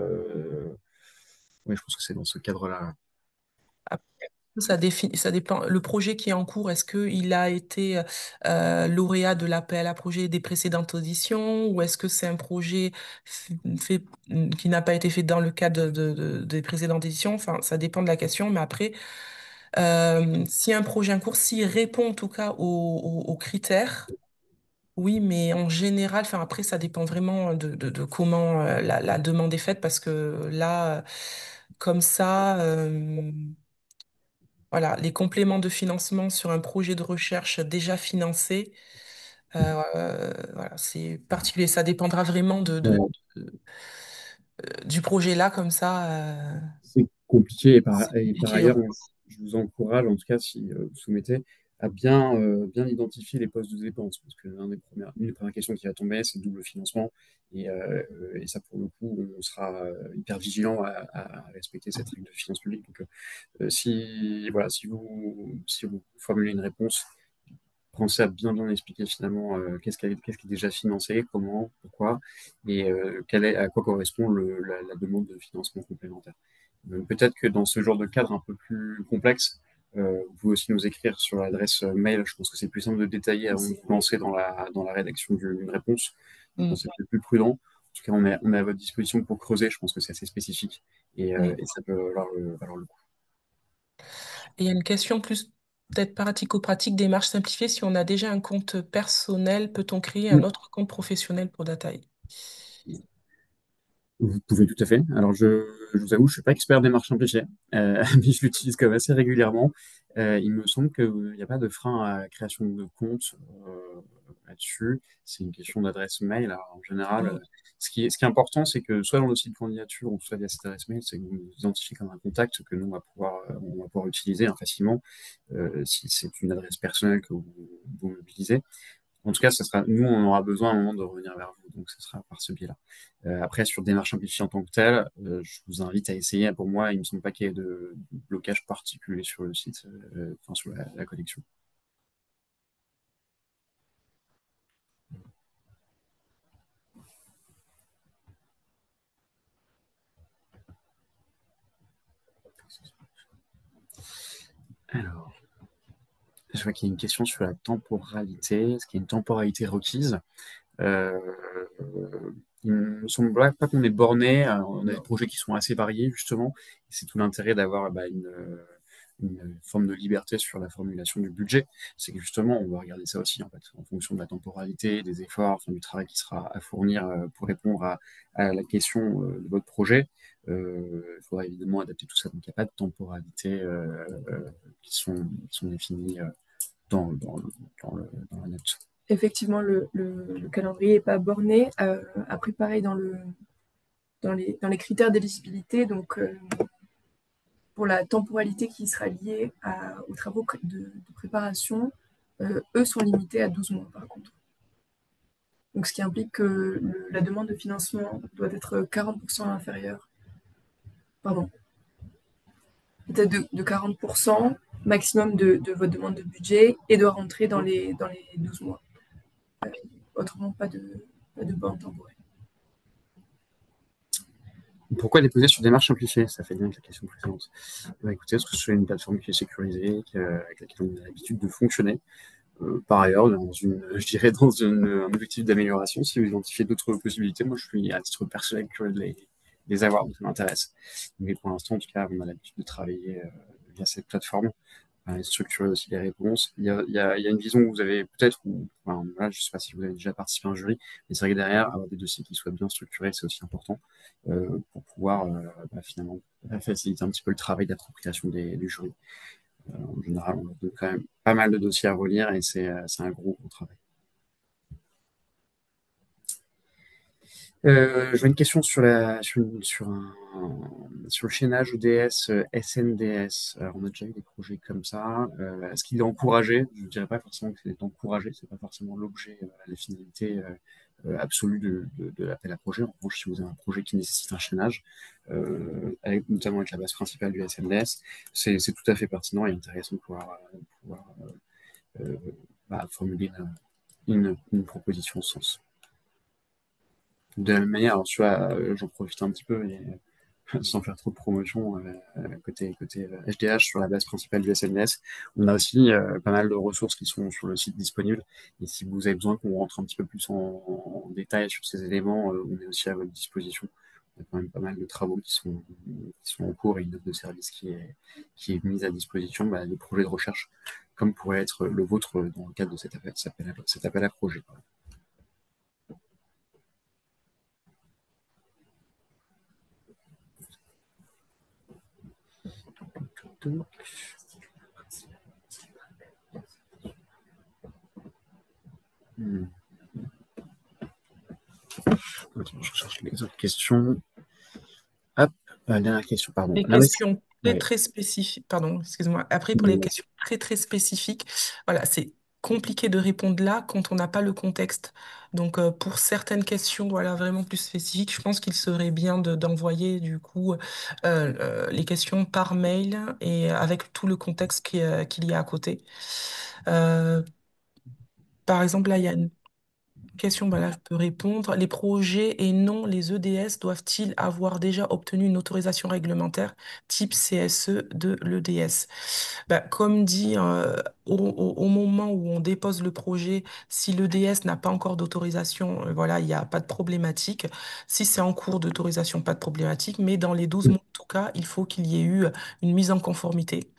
ouais, je pense que c'est dans ce cadre-là. Ça dépend. Le projet qui est en cours, est-ce qu'il a été lauréat de l'appel à projet des précédentes auditions ou est-ce que c'est un projet fait, qui n'a pas été fait dans le cadre des précédentes éditions? Enfin, ça dépend de la question, mais après, si un projet en cours, s'il répond en tout cas aux critères, oui, mais en général, enfin après, ça dépend vraiment de comment la demande est faite parce que là, comme ça. Voilà, les compléments de financement sur un projet de recherche déjà financé, voilà, c'est particulier. Ça dépendra vraiment du projet là, comme ça. C'est compliqué C'est et par compliqué, ouais. ailleurs, je vous encourage, en tout cas, si vous soumettez, à bien identifier les postes de dépenses, parce que une des premières questions qui va tomber, c'est le double financement, et ça, pour le coup, on sera hyper vigilant à respecter cette règle de finances publiques. Donc, voilà, si vous formulez une réponse, pensez à bien expliquer finalement qu'est-ce qui est déjà financé, comment, pourquoi, et à quoi correspond la demande de financement complémentaire. Donc, peut-être que dans ce genre de cadre un peu plus complexe, vous pouvez aussi nous écrire sur l'adresse mail. Je pense que c'est plus simple de détailler avant de vous lancer dans la rédaction d'une réponse. Je Mm, pense que c'est plus prudent. En tout cas, on est à votre disposition pour creuser. Je pense que c'est assez spécifique oui. et ça peut valoir le coup. Et il y a une question plus peut-être pratico-pratique, démarche simplifiée. Si on a déjà un compte personnel, peut-on créer un autre compte professionnel pour Dataï? Vous pouvez tout à fait. Alors, je vous avoue, je suis pas expert des marches simplifiées, mais je l'utilise quand même assez régulièrement. Il me semble qu'il n'y a pas de frein à la création de compte là-dessus. C'est une question d'adresse mail. Alors, en général, Mm, ce qui est important, c'est que soit dans le site de candidature ou soit via cette adresse mail, c'est que vous nous identifiez comme un contact que nous, on va pouvoir utiliser facilement si c'est une adresse personnelle que vous mobilisez. En tout cas, nous, on aura besoin à un moment de revenir vers vous, donc ce sera par ce biais-là. Après, sur démarche simplifiée en tant que telle, je vous invite à essayer. Pour moi, il ne me semble pas qu'il y ait de blocage particulier sur le site, enfin sur la collection. Alors, je vois qu'il y a une question sur la temporalité. Est-ce qu'il y a une temporalité requise? Euh, il me semble pas qu'on est borné. On a des projets qui sont assez variés, justement. C'est tout l'intérêt d'avoir une forme de liberté sur la formulation du budget. C'est que justement, on va regarder ça aussi, en fait, en fonction de la temporalité, des efforts, enfin, du travail qui sera à fournir pour répondre à la question de votre projet. Il faudra évidemment adapter tout ça. Donc, il n'y a pas de temporalité qui sont définies dans la note. Effectivement, le calendrier n'est pas borné. Après, pareil, dans les critères d'éligibilité, donc pour la temporalité qui sera liée aux travaux de préparation, eux sont limités à 12 mois par contre. Donc, ce qui implique que la demande de financement doit être 40% inférieure, pardon, peut-être de 40% maximum de votre demande de budget et doit rentrer dans les 12 mois. Autrement, pas de borne temporelle. Pourquoi déposer sur démarche simplifiée? Ça fait bien avec la question précédente. Bah, écoutez, parce que c'est une plateforme qui est sécurisée, avec laquelle on a l'habitude de fonctionner. Par ailleurs, je dirais un objectif d'amélioration, si vous identifiez d'autres possibilités, moi je suis à titre personnel curieux de les avoir, donc ça m'intéresse. Mais pour l'instant, en tout cas, on a l'habitude de travailler via cette plateforme, et structurer aussi les réponses. Il y a une vision que vous avez peut-être, enfin, voilà, je ne sais pas si vous avez déjà participé à un jury, mais c'est vrai que derrière, avoir des dossiers qui soient bien structurés, c'est aussi important pour pouvoir finalement faciliter un petit peu le travail d'appropriation du jury. En général, on a quand même pas mal de dossiers à relire et c'est un gros travail. Je vois une question sur le chaînage ODS, SNDS. Alors, on a déjà eu des projets comme ça. Est-ce qu'il est encouragé? Je ne dirais pas forcément que c'est encouragé, c'est pas forcément l'objet, la finalité absolue de l'appel à projet. En revanche, si vous avez un projet qui nécessite un chaînage, notamment avec la base principale du SNDS, c'est tout à fait pertinent et intéressant de pouvoir euh, formuler une proposition en ce sens. De la même manière, alors, tu vois, j'en profite un petit peu, sans faire trop de promotion côté HDH sur la base principale du SNES. On a aussi pas mal de ressources qui sont sur le site disponibles. Et si vous avez besoin qu'on rentre un petit peu plus en détail sur ces éléments, on est aussi à votre disposition. Il y a quand même pas mal de travaux qui sont en cours et une note de service qui est mise à disposition des projets de recherche, comme pourrait être le vôtre dans le cadre de cet appel à projet. Hmm. Attends, je cherche les autres questions. Hop, dernière question, pardon. Les questions très, Ouais. très spécifiques, pardon, excuse-moi. Après, pour les questions très, très spécifiques, voilà, c'est compliqué de répondre là quand on n'a pas le contexte. Donc, pour certaines questions, voilà, vraiment plus spécifiques, je pense qu'il serait bien d'envoyer, du coup, les questions par mail et avec tout le contexte qu'il y a à côté. Euh, Par exemple, là, il y a une question, bah là, je peux répondre. Les projets et non les EDS doivent-ils avoir déjà obtenu une autorisation réglementaire type CSE de l'EDS? Bah, comme dit, au moment où on dépose le projet, si l'EDS n'a pas encore d'autorisation, voilà, il n'y a pas de problématique. Si c'est en cours d'autorisation, pas de problématique. Mais dans les 12 mois, en tout cas, il faut qu'il y ait eu une mise en conformité.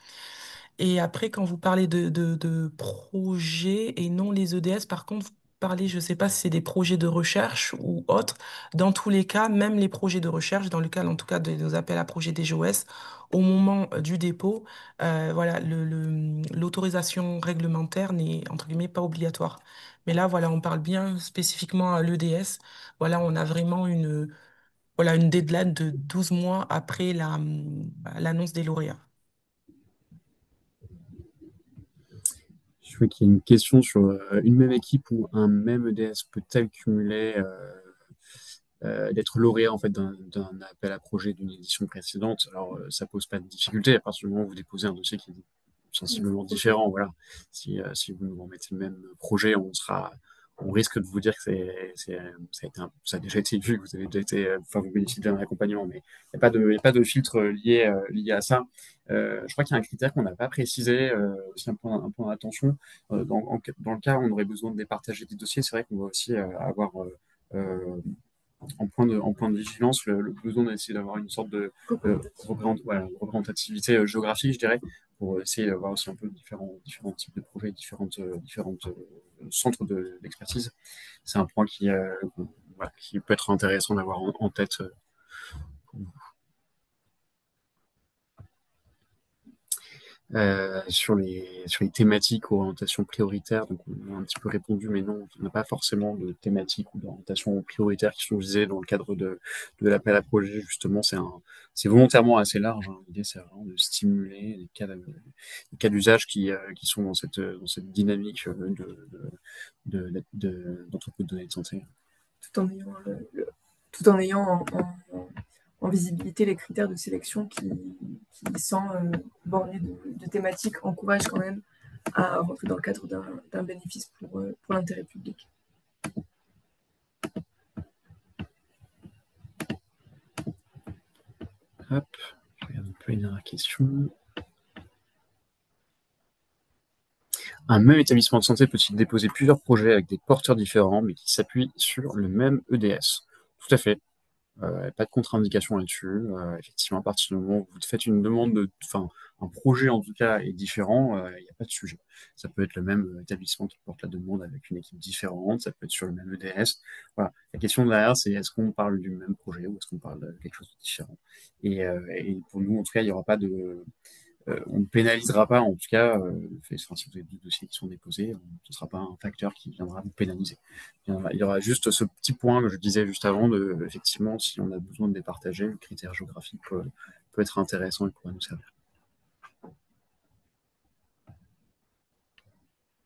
Et après, quand vous parlez de projets et non les EDS, par contre, vous parlez, je ne sais pas si c'est des projets de recherche ou autres. Dans tous les cas, même les projets de recherche, dans le cas en tout cas de nos appels à projets DGOS, au moment du dépôt, voilà, l'autorisation réglementaire n'est entre guillemets pas obligatoire. Mais là, voilà, on parle bien spécifiquement à l'EDS. Voilà, on a vraiment voilà, une deadline de 12 mois après l'annonce des lauréats. Je vois qu'il y a une question sur une même équipe ou un même EDS peut-elle cumuler d'être lauréat en fait d'un appel à projet d'une édition précédente. Alors ça pose pas de difficulté à partir du moment où vous déposez un dossier qui est sensiblement différent. Voilà, si vous nous remettez le même projet, on risque de vous dire que ça a déjà été vu, que vous avez déjà été, enfin vous bénéficiez d'un accompagnement, mais il n'y a pas de filtre lié à ça. Je crois qu'il y a un critère qu'on n'a pas précisé, aussi un point d'attention. Dans le cas où on aurait besoin de départager des dossiers, c'est vrai qu'on va aussi avoir euh, en point de vigilance le besoin d'essayer d'avoir une sorte de représentativité géographique, je dirais, pour essayer d'avoir aussi un peu différents types de projets, différentes centres d'expertise. C'est un point voilà, qui peut être intéressant d'avoir en tête. Sur les thématiques ou orientations prioritaires. Donc, on a un petit peu répondu, mais non, on n'a pas forcément de thématiques ou d'orientations prioritaires qui sont visées dans le cadre de l'appel à projet. Justement, c'est volontairement assez large, hein. L'idée, c'est vraiment de stimuler les cas d'usage qui sont dans cette dynamique d'entrepôt de données de santé. tout en ayant, tout en ayant en visibilité les critères de sélection qui sans borner de thématiques, encouragent quand même à rentrer dans le cadre d'un bénéfice pour l'intérêt public. Hop, je regarde un peu les dernières questions. Un même établissement de santé peut-il déposer plusieurs projets avec des porteurs différents, mais qui s'appuient sur le même EDS? Tout à fait. Pas de contre-indication là-dessus. Effectivement, à partir du moment où vous faites une demande enfin, un projet en tout cas est différent, il n'y a pas de sujet. Ça peut être le même établissement qui porte la demande avec une équipe différente, ça peut être sur le même EDS. Voilà. La question derrière, c'est est-ce qu'on parle du même projet ou est-ce qu'on parle de quelque chose de différent? Et pour nous, en tout cas, il n'y aura pas on ne pénalisera pas, en tout cas, enfin, si vous avez deux dossiers qui sont déposés, ce ne sera pas un facteur qui viendra vous pénaliser. Il y aura juste ce petit point que je disais juste avant, effectivement, si on a besoin de départager, le critère géographique peut être intéressant et pourrait nous servir.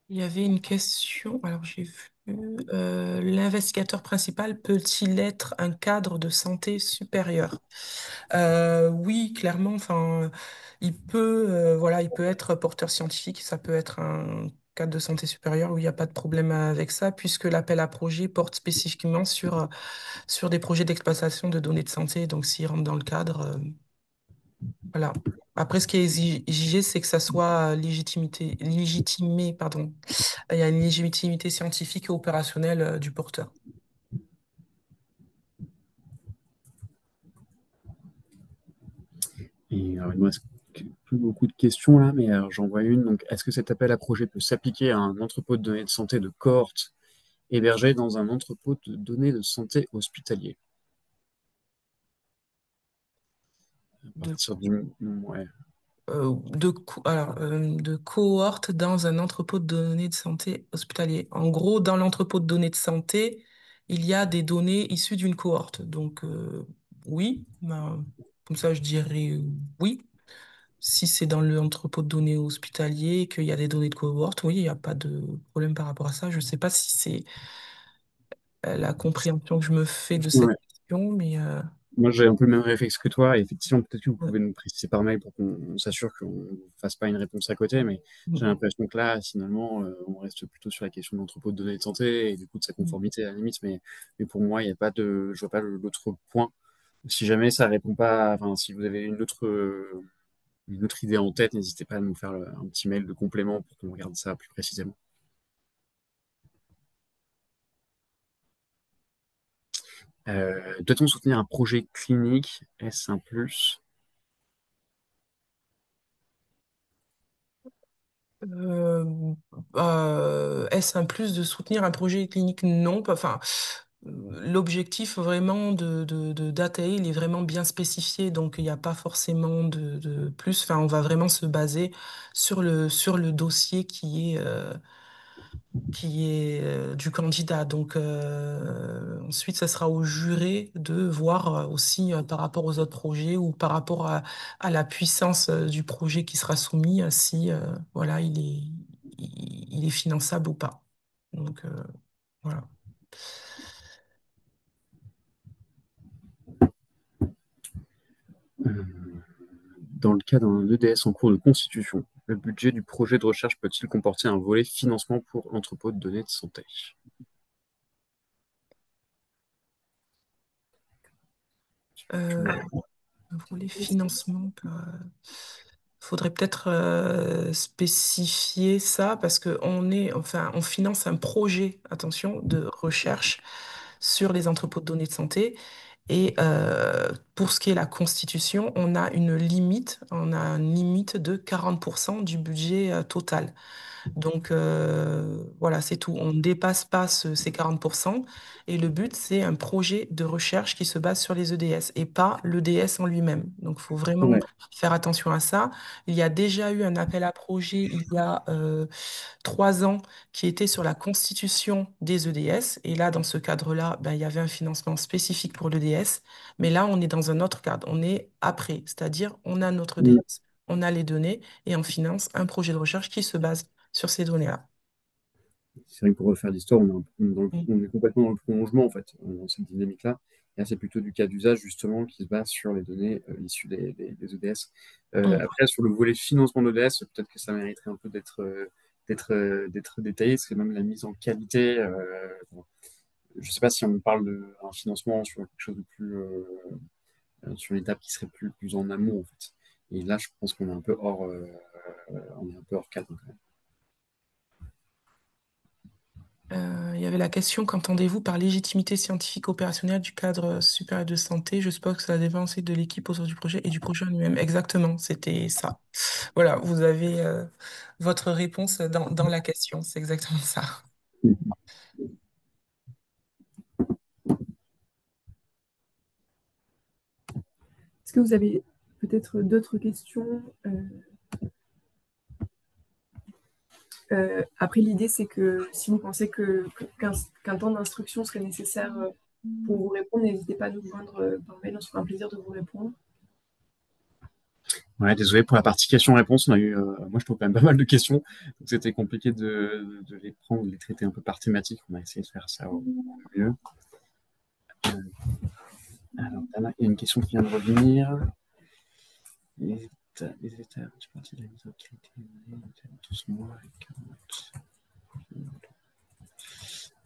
Il y avait une question, alors j'ai vu, l'investigateur principal peut-il être un cadre de santé supérieur? Oui, clairement, enfin, il peut, voilà, il peut être porteur scientifique, ça peut être un cadre de santé supérieure où il n'y a pas de problème avec ça, puisque l'appel à projet porte spécifiquement sur des projets d'exploitation de données de santé. Donc, s'ils rentrent dans le cadre, voilà. Après, ce qui est exigé, c'est que ça soit légitimé, pardon. Il y a une légitimité scientifique et opérationnelle du porteur. Et alors, il me reste plus beaucoup de questions là, mais alors, j'en vois une. Donc, est-ce que cet appel à projet peut s'appliquer à un entrepôt de données de santé de cohorte hébergé dans un entrepôt de données de santé hospitalier? À De, partir du... Ouais. de cohorte dans un entrepôt de données de santé hospitalier. En gros, dans l'entrepôt de données de santé, il y a des données issues d'une cohorte. Donc, oui, ben, comme ça, je dirais oui. Si c'est dans l'entrepôt de données hospitalier et qu'il y a des données de cohorte, oui, il n'y a pas de problème par rapport à ça. Je ne sais pas si c'est la compréhension que je me fais de cette Ouais. question, mais Moi, j'ai un peu le même réflexe que toi. Et effectivement, peut-être que vous ouais. pouvez nous préciser par mail pour qu'on s'assure qu'on ne fasse pas une réponse à côté. Mais j'ai Mm, l'impression que là, finalement, on reste plutôt sur la question de l'entrepôt de données de santé et du coup de sa mm. conformité à la limite. Mais pour moi, il n'y a pas de, je vois pas l'autre point. Si jamais ça répond pas, enfin, si vous avez une autre idée en tête, n'hésitez pas à nous faire un petit mail de complément pour qu'on regarde ça plus précisément. Doit-on soutenir un projet clinique? Est-ce un plus? Euh, Est-ce un plus de soutenir un projet clinique? Non. Enfin, l'objectif vraiment de Data il est vraiment bien spécifié, donc il n'y a pas forcément de plus. Enfin, on va vraiment se baser sur le dossier qui est du candidat. Donc ensuite, ça sera au juré de voir aussi par rapport aux autres projets ou par rapport à la puissance du projet qui sera soumis, si voilà, il est finançable ou pas. Donc voilà. Euh, Dans le cas d'un EDS en cours de constitution, le budget du projet de recherche peut-il comporter un volet financement pour entrepôt de données de santé? Euh, un volet financement. Faudrait peut-être spécifier ça parce que enfin, on finance un projet, attention, de recherche sur les entrepôts de données de santé. Et pour ce qui est la constitution, on a une limite de 40% du budget total. Donc voilà, c'est tout. On ne dépasse pas ces 40%. Et le but, c'est un projet de recherche qui se base sur les EDS et pas l'EDS en lui-même. Donc il faut vraiment Ouais, faire attention à ça. Il y a déjà eu un appel à projet il y a 3 ans qui était sur la constitution des EDS. Et là, dans ce cadre-là, ben, il y avait un financement spécifique pour l'EDS. Mais là, on est dans un autre cadre. On est après, c'est-à-dire on a notre mm, EDS, on a les données et on finance un projet de recherche qui se base sur ces données-là. c'est vrai que pour refaire l'histoire, Mm. on est complètement dans le prolongement en fait, dans cette dynamique-là. Et là, c'est plutôt du cas d'usage justement qui se base sur les données issues des EDS. Mm. Après, sur le volet financement d'EDS, peut-être que ça mériterait un peu d'être détaillé, c'est même la mise en qualité. Bon, je ne sais pas si on parle d'un financement sur quelque chose de plus sur une étape qui serait plus en amont en fait. Et là, je pense qu'on est un peu on est un peu hors cadre quand même. Il y avait la question, qu'entendez-vous par légitimité scientifique opérationnelle du cadre supérieur de santé? Je suppose que ça dépend aussi de l'équipe autour du projet et du projet en lui-même. Exactement, c'était ça. Voilà, vous avez votre réponse dans la question. C'est exactement ça. Est-ce que vous avez peut-être d'autres questions? Après, l'idée, c'est que si vous pensez qu'un temps d'instruction serait nécessaire pour vous répondre, n'hésitez pas à nous joindre par mail, on se fera un plaisir de vous répondre. Ouais, désolé pour la partie questions-réponses. Moi, je trouve quand même pas mal de questions. Donc, c'était compliqué de les prendre, de les traiter un peu par thématique. On a essayé de faire ça au mieux. Euh, alors, là, il y a une question qui vient de revenir. Les états, je partie de la mise en qualité, tous mois avec 40.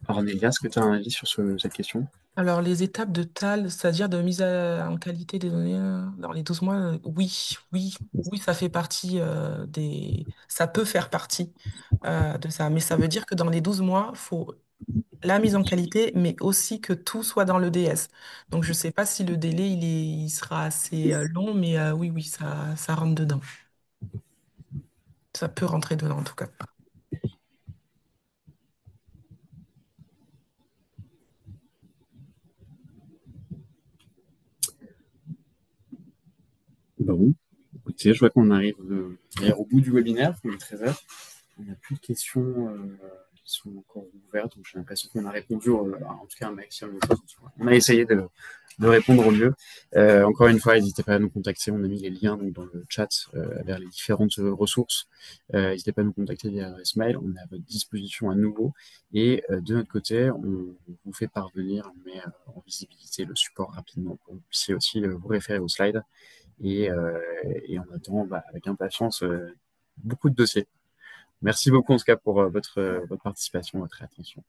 Ornelia, est-ce que tu as un avis sur cette question? Alors, les étapes de TAL, c'est-à-dire de mise en qualité des données dans les 12 mois, oui, oui, oui, ça fait partie Ça peut faire partie de ça. Mais ça veut dire que dans les 12 mois, faut la mise en qualité, mais aussi que tout soit dans le DS. Donc, je ne sais pas si le délai, il sera assez long, mais oui, oui, ça rentre dedans. Ça peut rentrer dedans, en tout cas. Bon, écoutez, je vois qu'on arrive d'ailleurs au bout du webinaire, il est 13h. On n'a plus de questions qui sont encore ouvertes, donc j'ai l'impression qu'on a répondu, en tout cas un maximum de choses. On a essayé de répondre au mieux. Encore une fois, n'hésitez pas à nous contacter, on a mis les liens donc, dans le chat vers les différentes ressources. N'hésitez pas à nous contacter via l'adresse mail, on est à votre disposition à nouveau. Et de notre côté, on vous fait parvenir, on met en visibilité le support rapidement pour que vous puissiez aussi vous référer aux slides. Et on attend avec impatience beaucoup de dossiers. Merci beaucoup en tout cas pour votre participation, votre attention.